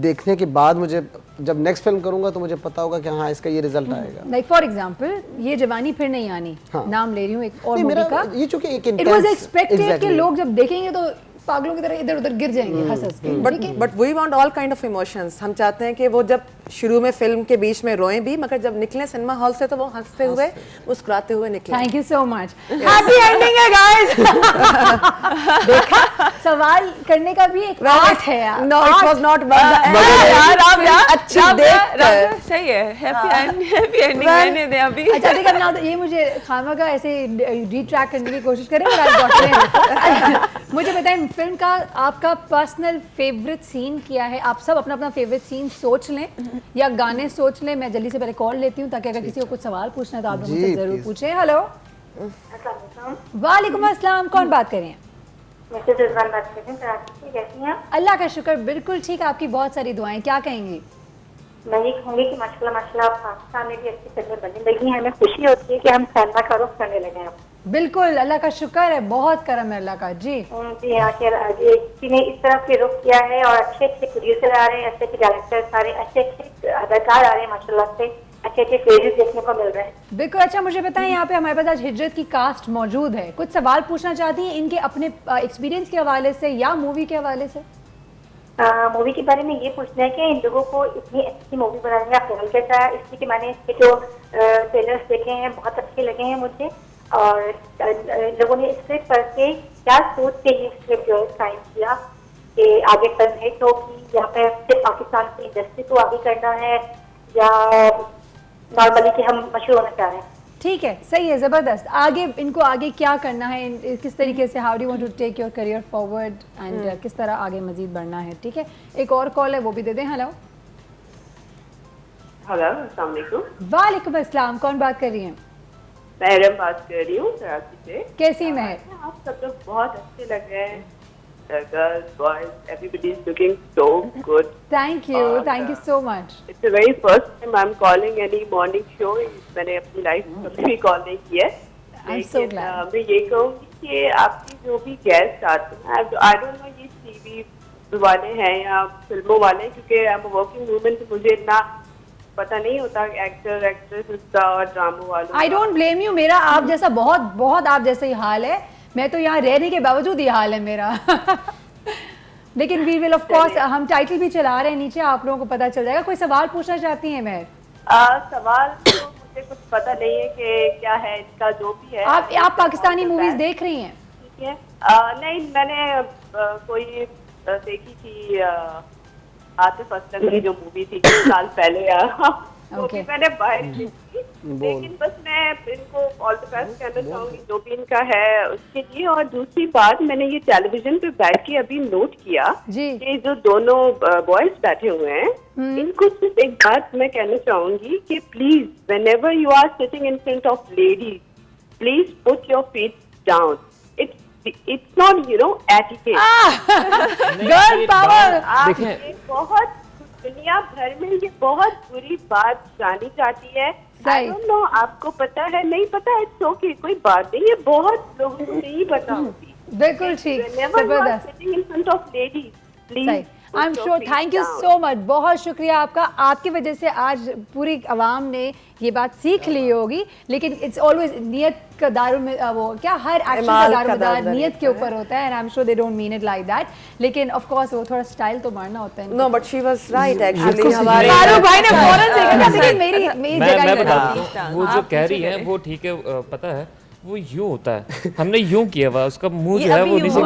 देखने के बाद मुझे जब नेक्स्ट फिल्म करूंगा तो मुझे पता होगा कि हाँ इसका ये रिजल्ट आएगा। लाइक फॉर एग्जांपल ये जवानी फिर नहीं आनी, नाम ले रही हूँ एक और मूवी का। ये चूंकि एक इट वाज एक्सपेक्टेड कि लोग जब देखेंगे तो पागलों की तरह इधर उधर गिर जाएंगे हंस के। But we want all kind of emotions. हम चाहते हैं कि वो जब शुरू में फिल्म के बीच में रोएं भी, मगर जब निकले सिनेमा हॉल से तो वो हंसते हुए मुस्कुराते हुए निकले। Thank you so much. Happy ending है गाइस। देखा, सवाल करने का भी एक आर्ट है यार। नो, इट वाज नॉट अच्छी देख सही है। हैप्पी एंडिंग रहने दे अभी। अच्छा देखा ना, ये मुझे खामा का ऐसे रिट्रैक्ट करने की कोशिश करें और आज डॉक्टर मुझे बताएं फिल्म का आपका पर्सनल फेवरेट सीन क्या है? आप सब अपना अपना फेवरेट सीन सोच लें या गाने सोच लें। मैं जल्दी से पहले कॉल लेती हूँ ताकि अगर किसी को कुछ सवाल पूछना है तो आप लोग मुझसे जरूर पूछें। हेलो, वालेकुम अस्सलाम, कौन बात कर रहे हैं? अल्लाह का शुक्र, बिल्कुल ठीक। आपकी बहुत सारी दुआएं, क्या कहेंगी? मैं ये कहूँगी कि माशाल्लाह पाकिस्तान में भी अच्छी फिल्में बनी लगी हैं। हमें खुशी होती है कि हम सिनेमा का रुख करने लगे हैं। बिल्कुल, अल्लाह का शुक्र है, बहुत करम है अल्लाह का। जी जी हाँ, जी ने इस तरफ से रुख किया है और अच्छे अच्छे प्रोड्यूसर आ रहे हैं, अच्छे अच्छे डायरेक्टर सारे अच्छे अच्छे अदाकार आ रहे हैं माशाल्लाह से, अच्छे अच्छे फेजेस देखने को मिल रहे हैं। बिल्कुल। अच्छा मुझे बताएं, यहाँ पे हमारे पास आज हिजरत की कास्ट मौजूद है, कुछ सवाल पूछना चाहती हैं इनके अपने एक्सपीरियंस के हवाले से या मूवी के हवाले से? मूवी के बारे में ये पूछना है कि इन लोगों को इतनी अच्छी मूवी बनाने का ख्याल कैसा है, इसलिए कि मैंने इसके जो ट्रेलर्स देखे हैं बहुत अच्छे लगे हैं मुझे, और लोगों ने स्क्रिप्ट पढ़ के क्या सोच के ये स्क्रिप्ट जो है साइन किया कि आगे फिल्म हिट होगी, यहाँ पे सिर्फ पाकिस्तान की इंडस्ट्री को आगे करना है या नॉर्मली कि हम मशहूर होना चाह रहे हैं। ठीक है, सही है, ज़बरदस्त। आगे इनको आगे क्या करना है, किस तरीके से, how do want to take your career forward and किस तरह आगे मजीद बढ़ना है। ठीक है, एक और कॉल है, वो भी दे दें। हेलो हेलो, अस्सलाम वालेकुम। वालेकुम अस्सलाम, कौन बात कर रही हैं? महरम बात कर रही हूँ कराची से। कैसी महर? आप सब लोग बहुत अच्छे लग रहे हैं, girls boys everybody is looking so good. Thank you so much. It's the very first time I am calling any morning show, मैंने अपनी लाइफ में कभी भी कॉल नहीं किया है, लेकिन मैं ये कहूँगी कि आपकी जो भी गेस्ट आते हैं, आई डोंट नो ये टीवी वाले हैं या फिल्मों वाले, क्योंकि आई एम वर्किंग वूमेन, तो मुझे इतना पता नहीं होता एक्टर एक्ट्रेस का और ड्रामा वालों। आई डोंट ब्लेम यू, मेरा आप जैसा बहुत आप जैसा ही हाल है, मैं तो यहाँ रहने के बावजूद ये हाल है मेरा। लेकिन वी विल ऑफ कोर्स, हम टाइटल भी चला रहे हैं नीचे, आप लोगों को पता चल जाएगा। कोई सवाल पूछना चाहती हैं महर? सवाल तो मुझे कुछ पता नहीं है कि क्या है इसका, जो भी है। आप पाकिस्तानी मूवीज देख रही हैं? ठीक है, नहीं मैंने कोई देखी थी आतिफ असलम की जो मूवी थी 2 साल पहले, वो भी मैंने बाहर देखी, लेकिन बस मैं इनको ऑल द बेस्ट कहना चाहूंगी जो भी इनका है उसके लिए। और दूसरी बात, मैंने ये टेलीविजन पे बैठ के अभी नोट किया कि जो दोनों बॉयज बैठे हुए हैं, इनको सिर्फ एक बात मैं कहना चाहूंगी कि please whenever you are sitting in front of ladies, please put your feet down. It's not, you know, etiquette. Girl power. देखिए, बहुत दुनिया भर में ये बहुत बुरी बात जानी जाती है। I don't know, आपको पता है नहीं पता, it's okay, कोई बात नहीं, ये बहुत लोगों को नहीं पता होती। बिल्कुल ठीक, जबरदस्त। Sitting in front of ladies, please. I am sure, thank you so much, बहुत शुक्रिया आपका। आपकी वजह से आज पूरी आवाम ने ये बात सीख ली होगी, लेकिन इट्स ऑलवेज नियत का दारुल में, वो क्या, हर एक्शन का दारोमदार नियत के ऊपर होता है, and I am sure they don't mean it like that, लेकिन ऑफ कोर्स वो थोड़ा स्टाइल तो मारना होता है। No but she was right actually. हमारे फारूक भाई ने फौरन से कहा, लेकिन मेरी जगह मैं बता दूं, वो जो कह रही है वो ठीक है, पता है वो यूं होता है, हमने यूं किया हुआ, उसका मुंह जो है वो नीचे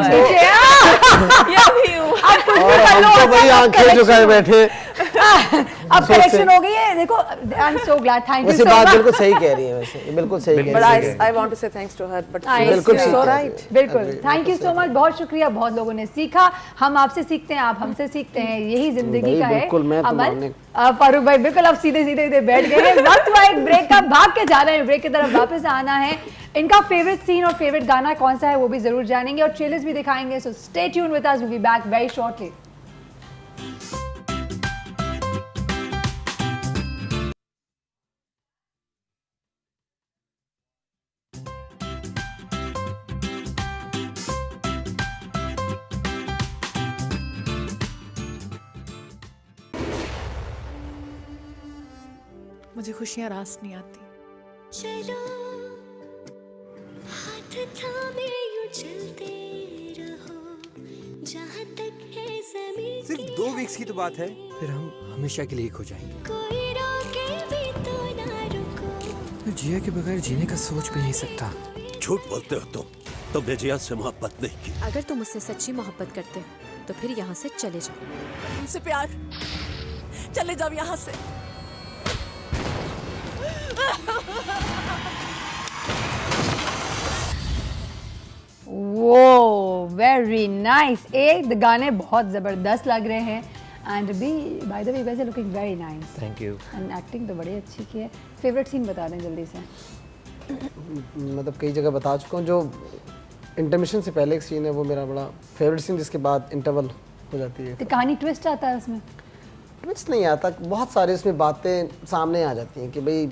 और हम तो बड़ी आंखें झुकाए बैठे। अब करेक्शन हो गई है, देखो। I am so glad, thank you so much. बात बिल्कुल सही कह रही है, वैसे ये बिल्कुल सही कह रही है, बट आई वांट टू से थैंक्स टू हर, बट बिल्कुल सो राइट। बिल्कुल, थैंक यू सो मच, बहुत शुक्रिया। बहुत लोगों ने सीखा, हम आपसे सीखते हैं, आप हमसे सीखते हैं, यही जिंदगी का है अमल। फारूक भाई बिल्कुल अब सीधे सीधे बैठ गए। वक्त हुआ एक ब्रेक का, भाग के जाना है, ब्रेक की तरफ वापस आना है। इनका फेवरेट सीन और फेवरेट गाना कौन सा है वो भी जरूर जानेंगे और ट्रेलर्स भी दिखाएंगे, so stay tune with us, we be back very shortly. मुझे खुशियाँ रास नहीं आती। चलो हाथ थामे यूं चलते रहो, जहाँ तक है ज़मीन सिर्फ 2 वीक्स की तो बात है, फिर हम हमेशा के लिए एक हो जाएंगे। कोई रोके भी तो ना रुको। मैं जिया के बगैर जीने का सोच भी नहीं सकता। झूठ बोलते हो तुमने जिया से मोहब्बत नहीं की। अगर तुम मुझसे सच्ची मोहब्बत करते हो तो फिर यहाँ से चले जाओ। तुमसे प्यार, चले जाओ यहाँ से। वो वेरी नाइस, एक गाने बहुत ज़बरदस्त लग रहे हैं, and be by the way वैसे looking very nice. Thank you. And acting तो बड़ी अच्छी की है। फेवरेट सीन बता दें जल्दी से। मतलब कई जगह बता चुका हूँ, जो इंटरमिशन से पहले एक सीन है वो मेरा बड़ा फेवरेट सीन, जिसके बाद इंटरवल हो जाती है। तो कहानी ट्विस्ट आता है उसमें? ट्विस्ट नहीं आता, बहुत सारे इसमें बातें सामने आ जाती हैं कि भाई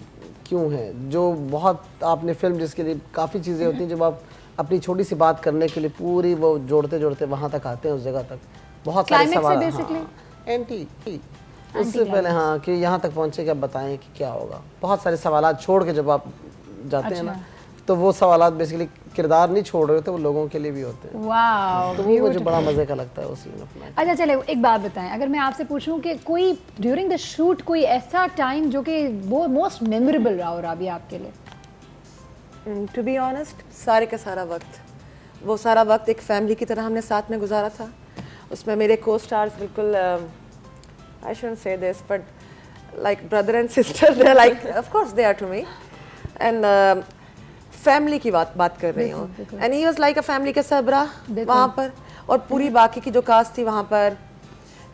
क्यों है, जो बहुत आपने फिल्म जिसके लिए काफ़ी चीज़ें होती हैं, जब आप अपनी छोटी सी बात करने के लिए पूरी वो जोड़ते जोड़ते वहाँ तक आते हैं, उस जगह तक बहुत सारे सवाल। एंटी उससे पहले हाँ कि यहाँ तक पहुँचे कि आप बताएं कि क्या होगा, बहुत सारे सवालात छोड़ के जब आप जाते हैं ना, तो वो सवालात बेसिकली किरदार नहीं छोड़ रहे होते, वो लोगों के लिए भी होते हैं। वाओ, तो वो मुझे बड़ा मजे का लगता है वो सीन अपना। अच्छा चले, एक बात बताएं, अगर मैं आपसे पूछूं कि कोई ड्यूरिंग द शूट कोई ऐसा टाइम जो कि वो मोस्ट मेमोरेबल रहा हो राबिया आपके लिए? टू बी ऑनेस्ट, सारे का सारा वक्त, वो सारा वक्त एक फैमिली की तरह हमने साथ में गुजारा था। उसमें मेरे को स्टार्स बिल्कुल, I shouldn't say this but like brother and sister, they are like, of course they are to me, and family की बात कर रही हूँ, and he was like a family का सरबरा वहाँ पर, और पूरी बाकी की जो कास्ट थी वहाँ पर,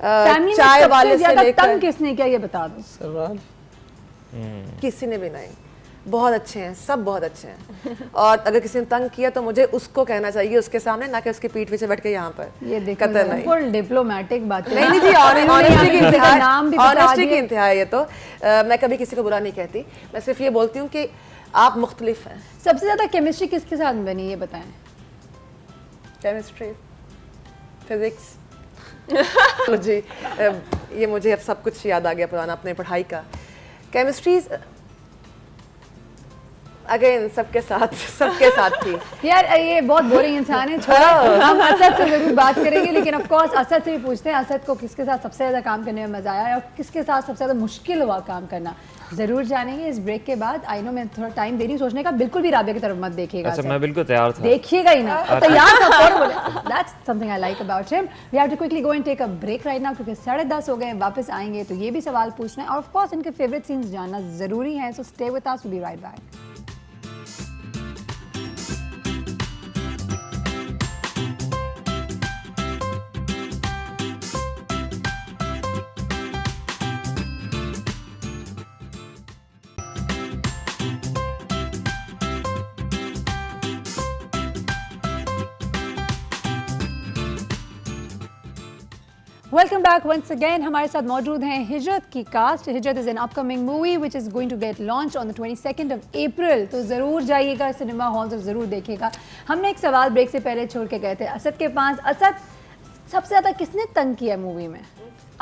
चाय वाले से लेकर, तंग किसने किया ये बता दो। सरवार किसी ने भी नहीं, बहुत अच्छे हैं, सब बहुत अच्छे हैं, और अगर किसी ने तंग किया तो मुझे उसको कहना चाहिए उसके सामने, ना कि उसके पीठ पीछे बैठ के यहाँ पर। ये देखो नहीं, फुल डिप्लोमेटिक बात है। नहीं जी, ऑनेस्टी की इंतहा है ये तो। मैं कभी किसी को बुरा नहीं कहती, मैं सिर्फ ये बोलती हूँ कि आप मुख्तलिफ हैं। सबसे ज्यादा केमिस्ट्री किसके साथ बनी ये बताएं? केमिस्ट्री, फिजिक्स जी, ये मुझे अब सब कुछ याद आ गया पुराना अपने पढ़ाई का। केमिस्ट्री अगेन सबके साथ थी। यार ये बहुत बोरिंग इंसान है, छोड़ो, हम असद से जरूर बात करेंगे, लेकिन ऑफ कोर्स असद से भी पूछते हैं असद को किसके साथ सबसे ज़्यादा काम करने में मज़ा आया और किसके साथ सबसे ज़्यादा मुश्किल हुआ काम करना, ज़रूर जानेंगे इस ब्रेक के बाद। आई नो मैं थोड़ा टाइम दे रही हूँ सोचने का, बिल्कुल भी राबिया की तरफ मत देखिएगा। अच्छा, मैं बिल्कुल तैयार था। देखिएगा ही ना, तैयार था और बोले that's something I like about him. We have to quickly go and take a break right now, क्योंकि 10:30 हो गए। वापस आएंगे तो ये भी सवाल पूछना है और ऑफ कोर्स इनके फेवरेट सीन्स जानना ज़रूरी है, so stay with us, we will be right back. Welcome back once again. हमारे साथ मौजूद हैं हिजरत की कास्ट। Hijrat is an upcoming movie which is going to get launch on the 22 April, तो ज़रूर जाइएगा सिनेमा हॉल्स और ज़रूर देखिएगा। हमने एक सवाल ब्रेक से पहले छोड़ के गए थे असद के पास। असद, सबसे ज़्यादा किसने तंग किया मूवी में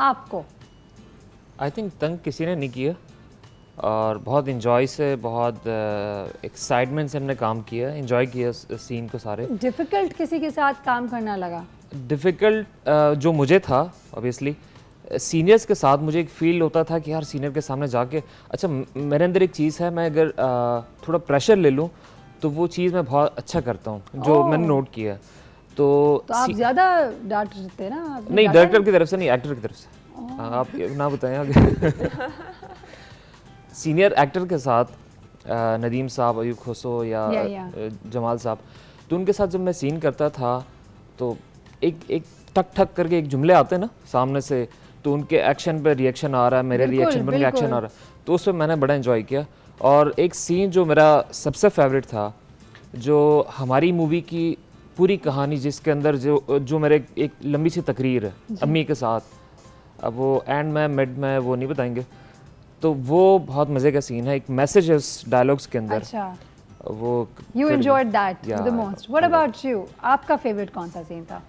आपको? आई थिंक तंग किसी ने नहीं किया, और बहुत इंजॉय से, बहुत एक्साइटमेंट से हमने काम किया, इंजॉय किया सीन को सारे। डिफ़िकल्ट किसी के साथ काम करना लगा? डिफ़िकल्ट जो मुझे था ऑब्वियसली, सीनियर्स के साथ मुझे एक फील होता था कि यार सीनियर के सामने जाके, अच्छा मेरे अंदर एक चीज़ है, मैं अगर थोड़ा प्रेशर ले लूँ तो वो चीज़ मैं बहुत अच्छा करता हूँ, जो मैंने नोट किया। तो आप ज़्यादा डांटते ना? नहीं, डायरेक्टर की तरफ से नहीं, एक्टर की तरफ से। आप ना बताएं आगे। सीनियर एक्टर के साथ नदीम साहब, अयूब खुसो या जमाल साहब, तो उनके साथ जब मैं सीन करता था तो एक ठक ठक करके एक जुमले आते हैं ना सामने से, तो उनके एक्शन पे रिएक्शन आ रहा है, मेरे रिएक्शन पर रिएक्शन आ रहा है, तो उसमें मैंने बड़ा एंजॉय किया। और एक सीन जो मेरा सबसे फेवरेट था, जो हमारी मूवी की पूरी कहानी जिसके अंदर जो मेरे एक लंबी सी तकरीर है अम्मी के साथ, अब वो एंड में मिड में वो नहीं बताएंगे, तो वो बहुत मज़े का सीन है, एक मैसेज है उस डायलॉग्स के अंदर। अच्छा, वो you enjoyed that the most. What about you, आपका फेवरेट कौन सा सीन था?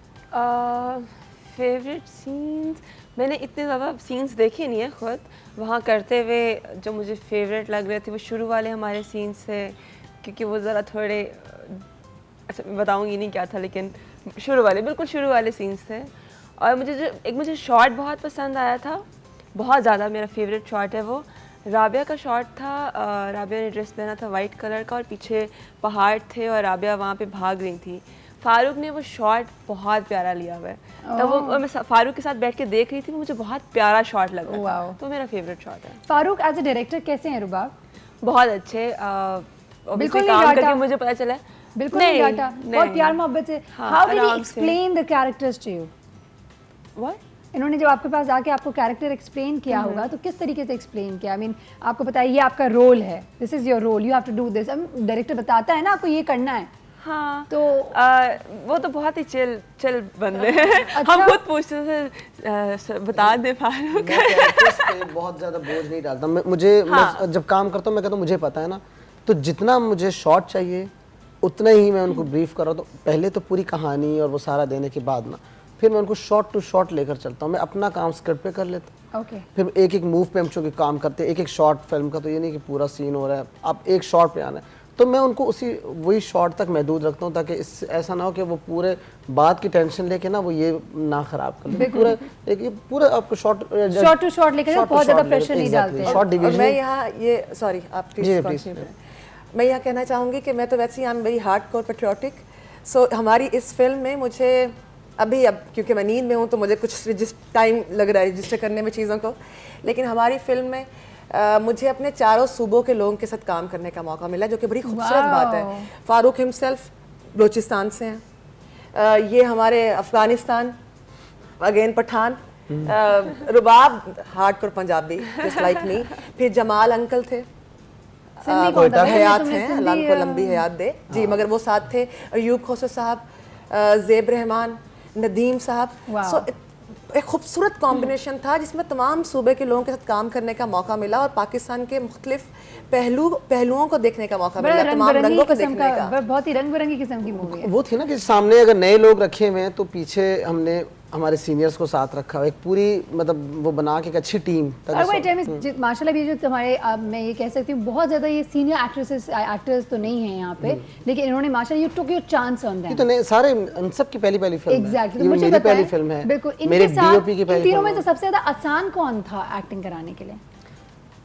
फेवरेट सीन्स, मैंने इतने ज़्यादा सीन्स देखे नहीं है खुद, वहाँ करते हुए जो मुझे फेवरेट लग रहे थे वो शुरू वाले हमारे सीन्स थे, क्योंकि वो ज़रा थोड़े, अच्छा मैं बताऊँगी नहीं क्या था, लेकिन शुरू वाले, बिल्कुल शुरू वाले सीन्स थे। और मुझे शॉट बहुत पसंद आया था, बहुत ज़्यादा, मेरा फेवरेट शॉट है वो राबिया का शॉट था। राबिया ने ड्रेस पहना था वाइट कलर का और पीछे पहाड़ थे और राबिया वहाँ पे भाग रही थी। फारूक ने वो शॉट बहुत प्यारा लिया हुआ है, तो वो मैं फारूक के साथ बैठ के देख रही थी, मुझे बहुत प्यारा शॉट लगा, तो मेरा फेवरेट शॉट है। फारूक एज अ डायरेक्टर कैसे हैं रुबाब? बहुत अच्छे, बिल्कुल काम करके मुझे पता चला। बिल्कुल नहीं डाटा, बहुत प्यार मोहब्बत से। How did he explain the characters to you? What? इन्होंने जब आपके पास आके आपको कैरेक्टर एक्सप्लेन किया होगा तो किस तरीके से एक्सप्लेन किया? आई मीन आपको पता है ये आपका रोल है, this is your role, you have to do this. Director बताता है ना आपको ये करना है, हाँ तो वो तो बहुत ही चिल बंदे हैं। हम खुद पूछते थे बता दे फारूक। मैं कैरेक्टर्स पे बहुत ज़्यादा बोझ नहीं डालता। मैं जब काम करता हूँ मैं कहता हूँ मुझे पता है ना, तो जितना मुझे शॉट चाहिए उतना ही मैं उनको ब्रीफ कर रहा हूँ। तो पहले तो पूरी कहानी और वो सारा देने के बाद ना फिर मैं उनको शॉट टू शॉट लेकर चलता हूँ। मैं अपना काम स्क्रिप्ट पे कर लेता हूँ। फिर एक एक मूव पे हम चूँकि काम करते हैं, एक एक शॉट फिल्म का, तो ये नहीं कि पूरा सीन हो रहा है आप एक शॉट पे आना है, तो मैं उनको वही शॉट तक महदूद रखता हूँ ताकि ऐसा ना हो कि वो पूरे बात की टेंशन लेके ना वो ये ना खराब कर ले। पूरा आपको शॉट टू शॉट लेकर बहुत ज़्यादा प्रेशर नहीं डालते। Shot division. मैं यहाँ ये सॉरी आप प्लीज, मैं यहाँ कहना चाहूँगी कि मैं तो वैसे ही I am very hardcore patriotic. So हमारी इस फिल्म में मुझे अब क्योंकि मैं नींद में हूँ तो मुझे कुछ टाइम लग रहा है रजिस्टर करने में चीज़ों को, लेकिन हमारी फिल्म में मुझे अपने चारों सूबों के लोगों के साथ काम करने का मौका मिला, जो कि बड़ी खूबसूरत बात है। फारूक हिमसेल्फ बलूचिस्तान से हैं, ये हमारे Afghanistan, again Pathan, Rubab hardcore Punjabi just like me, फिर जमाल अंकल थे, हयात हैं, अल्लाह उनको लंबी हयात दे जी, मगर वो साथ थे, अयूब खोसर साहब, ज़ेब रहमान, नदीम साहब। सो एक खूबसूरत कॉम्बिनेशन था जिसमें तमाम सूबे के लोगों के साथ काम करने का मौका मिला और पाकिस्तान के मुख्तलिफ पहलुओं को देखने का मौका मिला, तमाम रंगों को देखने का। बहुत ही रंग बिरंगी किस्म की मूवी है। वो थी ना कि सामने अगर नए लोग रखे हुए हैं तो पीछे हमने हमारे सीनियर्स को साथ रखा हुआ, एक पूरी मतलब वो बना के एक अच्छी टीम। माशाल्लाह भी जो तुम्हारे मैं ये कह सकती हूँ बहुत ज़्यादा ये सीनियर एक्टर्स तो नहीं है यहाँ पे, लेकिन इन्होंने माशाल्लाह you took your chance on them. तो नहीं सारे इन सब की पहली फिल्म है। एग्जैक्टली, मुझे मेरी पहली फिल्म है। बिल्कुल, मेरे डीओपी की पहली। तीनों में से सबसे ज़्यादा आसान कौन था एक्टिंग कराने के लिए?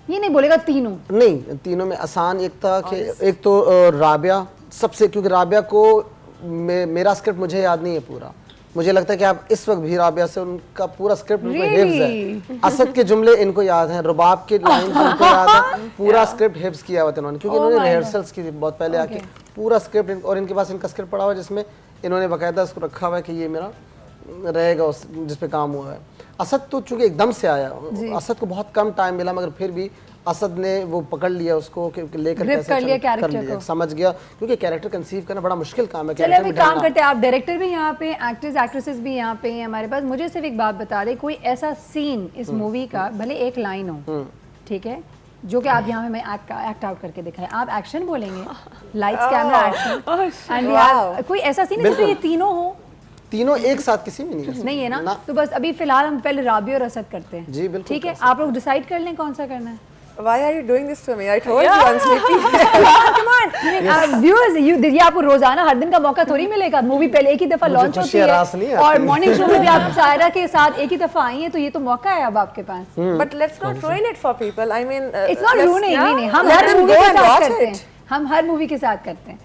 ये नहीं बोलेगा तीनों, नहीं तीनों में आसान एक था कि एक तो राबिया सबसे, क्योंकि राबिया को मेरा स्क्रिप्ट मुझे याद नहीं है पूरा, मुझे लगता है कि आप इस वक्त भी राबिया से उनका पूरा स्क्रिप्ट हिफ्ज है। असद के जुमले इनको याद हैं, रुबाब के लाइन इनको याद है, पूरा स्क्रिप्ट हिफ्ज किया हुआ था इन्होंने, क्योंकि इन्होंने रिहर्सल्स की बहुत पहले आके पूरा स्क्रिप्ट, और इनके पास इनका स्क्रिप्ट पड़ा हुआ है जिसमें इन्होंने बाकायदा उसको रखा हुआ है कि ये मेरा रहेगा जिस पे काम हुआ है। असद तो चूंकि एकदम से आया, असद को बहुत कम टाइम मिला, मगर फिर भी असद ने वो पकड़ लिया उसको लेकर कर लिया, समझ गया, क्योंकि कैरेक्टर कंसीव करना बड़ा मुश्किल काम है। चलिए अभी काम करते हैं, आप डायरेक्टर भी यहाँ पे, एक्टर्स एक्ट्रेसेस भी यहाँ पे हैं हमारे पास। मुझे सिर्फ एक बात बता दें, कोई ऐसा सीन इस मूवी का, भले एक लाइन हो, ठीक है, जो कि आप यहाँ पे मैं एक्ट आउट करके दिखाएं, आप एक्शन बोलेंगे, लाइट्स कैमरा एक्शन, एंड कोई ऐसा सीन जिसमें ये तीनों हो, तीनों एक साथ किसी में नहीं है ना? तो बस अभी फिलहाल हम पहले राबी और असद करते हैं। जी बिल्कुल, ठीक है, आप लोग डिसाइड कर लें कौन सा करना है। Why are you doing this to me? I told you I'm sleepy. Come on, viewers, ये आपको रोजाना हर दिन का मौका थोड़ी मिलेगा। मूवी पहले एक ही दफा लॉन्च होती है और मॉर्निंग शो में भी आप सायरा के साथ एक ही दफा आई हैं, तो ये तो मौका है अब आपके पास। But let's not ruin it for people. I mean, it's not ruining, नहीं, हम हर मूवी के साथ करते हैं, हम हर मूवी के साथ करते हैं।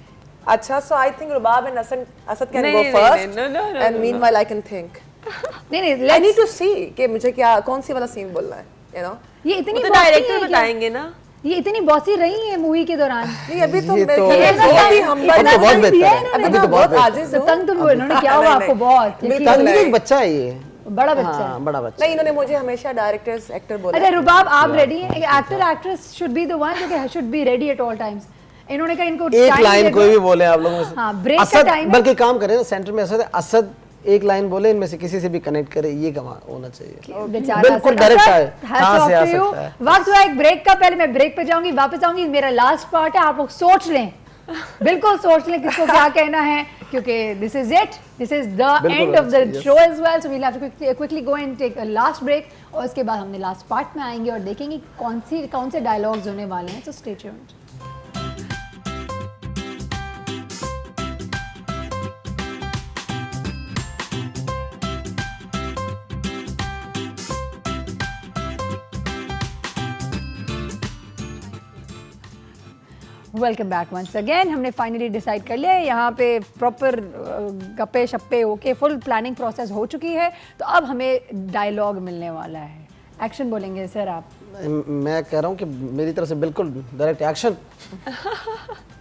अच्छा, so I think Rubab and Asad can go first, and meanwhile I can think. नहीं, I need to see कि मुझे क्या कौन सी वाला सीन बोलना है, you know? ये इतनी तो डायरेक्टर बताएंगे ना, ये इतनी बॉसी रही है मूवी के दौरान। नहीं अभी तो बहुत बेहतर है, अभी तो बहुत आजिज़ हूं। तंग तो इन्होंने क्या हुआ आपको बहुत? एक बच्चा है ये, बड़ा बच्चा है, बड़ा बच्चा। नहीं, इन्होंने मुझे हमेशा डायरेक्टर्स एक्टर बोला। अरे रुबाब, आप रेडी हैं? Actor actress should be the one जो should be ready at all times. इन्होंने कहा इनको एक लाइन कोई भी बोले आप लोगों से। हां, ब्रेक का टाइम है, बल्कि काम करें ना, सेंटर में असद एक लाइन बोले, इनमें से किसी से भी कनेक्ट करे, ये होना चाहिए। बिल्कुल डायरेक्ट है, कहां से आ सकता है। वक्त हुआ एक ब्रेक का, पहले मैं ब्रेक पे जाऊंगी, वापस आऊंगी, मेरा लास्ट पार्ट है, आप लोग सोच लें, बिल्कुल सोच लें किसको क्या कहना है, क्योंकि this is it, this is the end of the show as well, so we will have to quickly go and take a last break, और उसके बाद हमने लास्ट पार्ट में आएंगे और देखेंगे कौन से डायलॉग्स होने वाले हैं। So stay tuned. Welcome back once again. हमने फाइनली डिसाइड कर लिया है, यहाँ पे प्रॉपर गप्पे शप्पे होके फुल प्लानिंग प्रोसेस हो चुकी है, तो अब हमें डायलॉग मिलने वाला है। एक्शन बोलेंगे सर आप? मैं कह रहा हूँ कि मेरी तरफ से बिल्कुल डायरेक्ट एक्शन।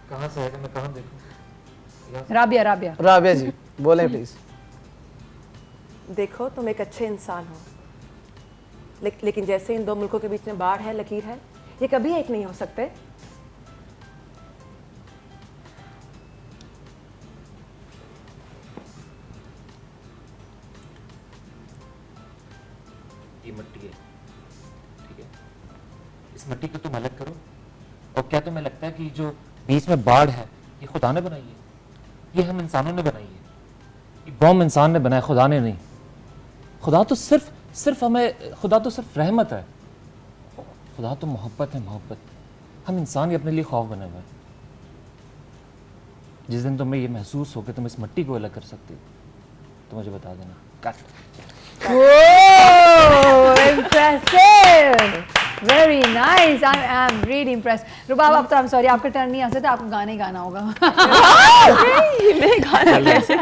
कहाँ से है, मैं कहाँ देखूँ? राबिया जी बोलें प्लीज। देखो, तुम एक अच्छे इंसान हो, लेकिन जैसे इन दो मुल्कों के बीच में बाढ़ है, लकीर है, ये कभी एक नहीं हो सकते। इस मिट्टी को तुम अलग करो। और क्या तुम्हें लगता है कि जो बीच में बाढ़ है ये खुदा ने बनाई है? ये हम इंसानों ने बनाई है। ये बॉम्ब इंसान ने बनाया, खुदा ने नहीं। खुदा तो सिर्फ हमें, खुदा तो सिर्फ रहमत है। खुदा तो मोहब्बत है, मोहब्बत। हम इंसान ही अपने लिए खौफ बने हुए हैं। जिस दिन तुम्हें ये महसूस हो कि तुम इस मिट्टी को अलग कर सकते हो तो मुझे बता देना। Impressive, very nice. I'm really impressed. रुबाब, अब तो I'm sorry, आपका टर्न नहीं आ सकता, आपको गाने गाना होगा। मैं गाना कैसे?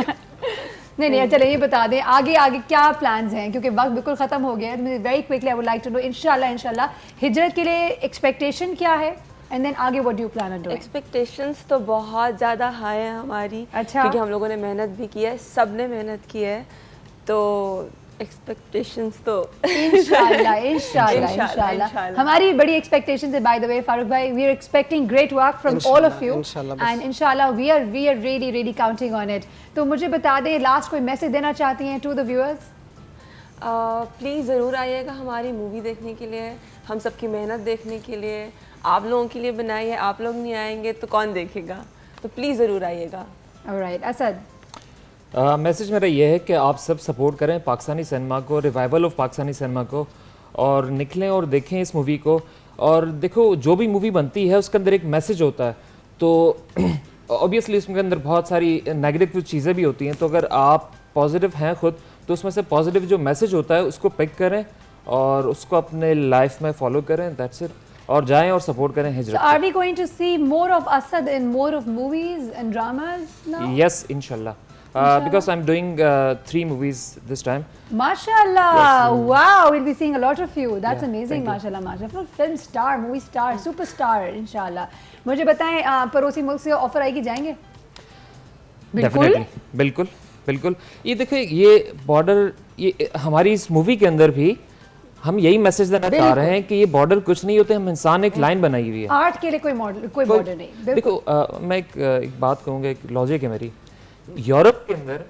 नहीं, चले ये बता दें आगे क्या प्लान्स हैं, क्योंकि वक्त बिल्कुल ख़त्म हो गया है। Very quickly I would like to know, इंशाल्लाह हिजरत के लिए एक्सपेक्टेशन क्या है, एंड देन आगे what do you plan on doing? Expectations तो बहुत ज़्यादा हाई है हमारी। अच्छा। क्योंकि हम लोगों ने मेहनत भी की है, सब ने मेहनत की है, तो एक्सपेक्टेशंस तो इंशाल्लाह हमारी बड़ी एक्सपेक्टेशंस है। बाय द वे फारूक भाई, we are expecting great work from all of you, and इंशाल्लाह we are really counting on it. तो मुझे बता दें, लास्ट कोई मैसेज देना चाहती हैं टू द व्यूअर्स? प्लीज़ ज़रूर आइएगा हमारी मूवी देखने के लिए, हम सबकी मेहनत देखने के लिए। आप लोगों के लिए बनाई है, आप लोग नहीं आएंगे तो कौन देखेगा? तो प्लीज़ ज़रूर आइएगा। ऑलराइट, असद? मैसेज मेरा ये है कि आप सब सपोर्ट करें पाकिस्तानी सिनेमा को, रिवाइवल ऑफ पाकिस्तानी सिनेमा को, और निकलें और देखें इस मूवी को। और देखो, जो भी मूवी बनती है उसके अंदर एक मैसेज होता है, तो ऑब्वियसली उसके अंदर बहुत सारी नेगेटिव चीज़ें भी होती हैं। तो अगर आप पॉजिटिव हैं खुद, तो उसमें से पॉजिटिव जो मैसेज होता है उसको पिक करें और उसको अपने लाइफ में फॉलो करें। That's it. और जाएं और सपोर्ट करें हिजरत। So are we going to see more of Asad in more of movies and dramas now? Yes, inshallah. Because I'm doing 3 movies this time. MashaAllah. Yes. Wow, we'll be seeing a lot of you. That's Yeah, amazing. thank you. MashaAllah. Film star, movie star, superstar, inshallah. मुझे बताएं, पड़ोसी मुल्क से offer आएगी, जाएंगे? Definitely. बिल्कुल। ये देखिए, ये बॉर्डर, ये हमारी इस मूवी के अंदर भी हम यही मैसेज देना चाह रहे हैं कि ये बॉर्डर कुछ नहीं होते, हम इंसान एक लाइन बनाई हुई है। आर्ट के लिए कोई बॉर्डर नहीं। देखो, मैं एक बात कहूँगा, एक लॉजिक है मेरी। यूरोप के अंदर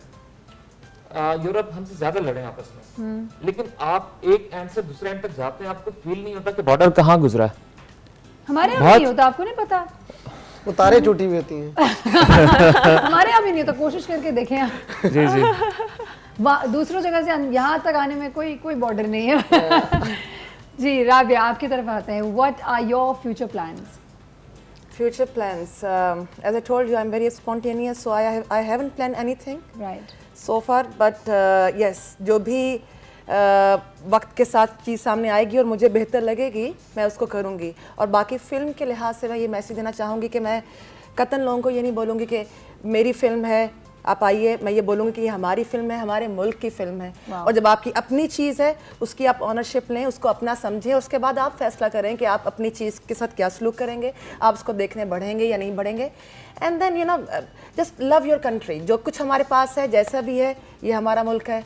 यूरोप हमसे ज्यादा लड़े आपस में, लेकिन आप एक एंड से दूसरे एंड तक जाते हैं, आपको फील नहीं होता कि बॉर्डर कहाँ गुजरा है। हमारे यहाँ नहीं होता, आपको नहीं पता? वो तारे टूटी हुई होती हैं। हमारे यहाँ भी नहीं होता, कोशिश करके देखें आप। जी। दूसरों जगह से यहाँ तक आने में कोई बॉर्डर नहीं है। जी, राबिया, आपकी तरफ आते हैं। What are your future plans? Future plans, as I told you, I'm very spontaneous, so I haven't planned anything right so far, but yes, जो भी वक्त के साथ चीज़ सामने आएगी और मुझे बेहतर लगेगी, मैं उसको करूँगी। और बाकी फ़िल्म के लिहाज से मैं ये मैसेज देना चाहूँगी कि मैं कतन लोगों को ये नहीं बोलूँगी कि मेरी फ़िल्म है, आप आइए। मैं ये बोलूँगी कि ये हमारी फ़िल्म है, हमारे मुल्क की फ़िल्म है। और जब आपकी अपनी चीज़ है, उसकी आप ऑनरशिप लें, उसको अपना समझें, उसके बाद आप फैसला करें कि आप अपनी चीज़ के साथ क्या सलूक करेंगे, आप उसको देखने बढ़ेंगे या नहीं बढ़ेंगे। And then you know, just love your country. जो कुछ हमारे पास है, जैसा भी है, ये हमारा मुल्क है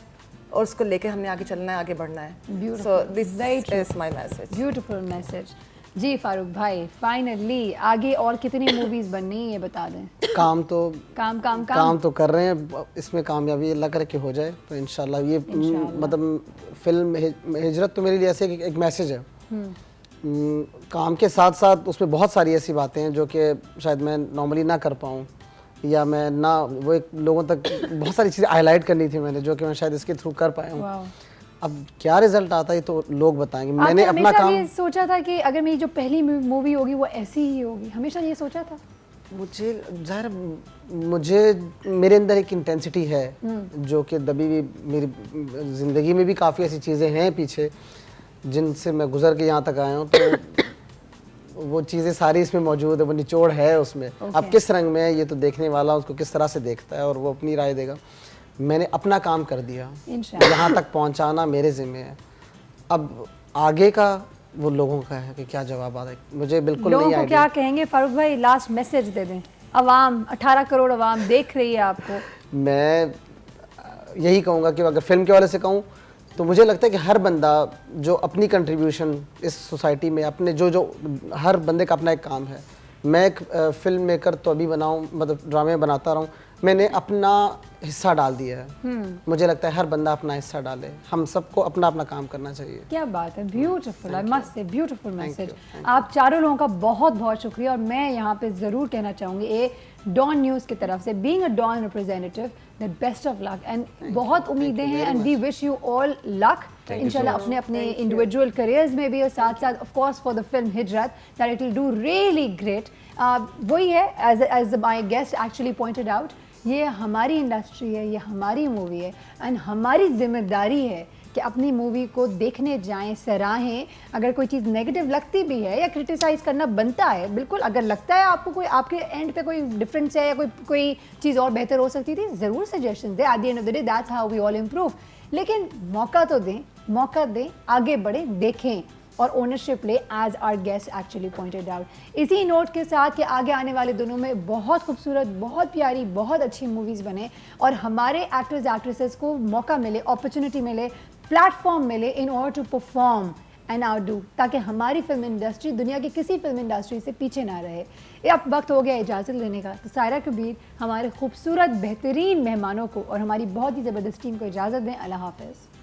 और उसको लेके हमने आगे चलना है, आगे बढ़ना है। So this is my message. Beautiful message. जी फारूक भाई, फाइनली आगे और कितनी मूवीज बननी है ये बता दें। काम तो कर रहे हैं, इसमें कामयाबी अल्लाह करे कि हो जाए तो इंशाल्लाह। ये मतलब फिल्म हिजरत तो मेरे लिए ऐसे एक मैसेज है। काम के साथ साथ उसमें बहुत सारी ऐसी बातें हैं जो कि शायद मैं नॉर्मली ना कर पाऊँ, या मैं ना वो एक लोगों तक बहुत सारी चीज़ें हाईलाइट करनी थी मैंने, जो कि मैं शायद इसके थ्रू कर पाया हूँ। अब क्या रिजल्ट आता है तो लोग बताएंगे। मैंने अपना काम ये सोचा था कि अगर मेरी जो पहली मूवी होगी वो ऐसी ही होगी, हमेशा ये सोचा था। मुझे मेरे अंदर एक इंटेंसिटी है जो कि दबी हुई, मेरी ज़िंदगी में भी काफ़ी ऐसी चीज़ें हैं पीछे जिनसे मैं गुजर के यहाँ तक आया हूँ, तो वो चीज़ें सारी इसमें मौजूद है, वो निचोड़ है उसमें। अब किस रंग में है ये तो देखने वाला उसको किस तरह से देखता है और वो अपनी राय देगा। मैंने अपना काम कर दिया, यहाँ तक पहुँचाना मेरे ज़िम्मे है। अब आगे का वो लोगों का है कि क्या जवाब आता है, मुझे बिल्कुल नहीं आइडिया। क्या कहेंगे फारूक भाई, लास्ट मैसेज दे दें। अवाम 18 करोड़ अवाम देख रही है आपको। मैं यही कहूँगा कि अगर फिल्म के वाले से कहूँ तो मुझे लगता है कि हर बंदा जो अपनी कंट्रीब्यूशन इस सोसाइटी में अपने जो हर बंदे का अपना एक काम है। मैं एक फिल्म मेकर तो अभी बनाऊँ, मतलब ड्रामे बनाता रहा हूँ, मैंने अपना हिस्सा डाल दिया है। मुझे लगता है हर बंदा अपना हिस्सा डाले, हम सबको अपना अपना काम करना चाहिए। क्या बात है, beautiful, I must say beautiful message. आप चारों लोगों का बहुत बहुत शुक्रिया। और मैं यहाँ पे ज़रूर कहना चाहूँगी डॉन न्यूज़ की तरफ से, being a Dawn representative, the best of luck and बहुत उम्मीदें हैं and we wish you all luck इंशाल्लाह अपने अपने इंडिविजुअल करियर्स में भी और साथ साथ of course for the film Hijrat that it will do really great. वही है as my guest actually pointed out, ये हमारी इंडस्ट्री है, ये हमारी मूवी है एंड हमारी जिम्मेदारी है कि अपनी मूवी को देखने जाएं, सराहें। अगर कोई चीज़ नेगेटिव लगती भी है या क्रिटिसाइज़ करना बनता है, बिल्कुल अगर लगता है आपको कोई आपके एंड पे कोई डिफरेंस है या कोई चीज़ और बेहतर हो सकती थी, ज़रूर सजेशन दें। At the end of the day that's how we all improve. लेकिन मौका तो दें, मौका दें, आगे बढ़ें, देखें और ओनरशिप ले, as our guest actually pointed out. इसी नोट के साथ कि आगे आने वाले दिनों में बहुत खूबसूरत, बहुत प्यारी, बहुत अच्छी मूवीज़ बने और हमारे एक्टर्स एक्ट्रेसेस को मौका मिले, अपॉर्चुनिटी मिले, प्लेटफॉर्म मिले in order to perform and outdo, ताकि हमारी फिल्म इंडस्ट्री दुनिया की किसी फिल्म इंडस्ट्री से पीछे ना रहे। ये अब वक्त हो गया इजाज़त लेने का। तो सायरा कबीर हमारे खूबसूरत बेहतरीन मेहमानों को और हमारी बहुत ही ज़बरदस्त टीम को इजाज़त दें। अल्लाह हाफ़िज़।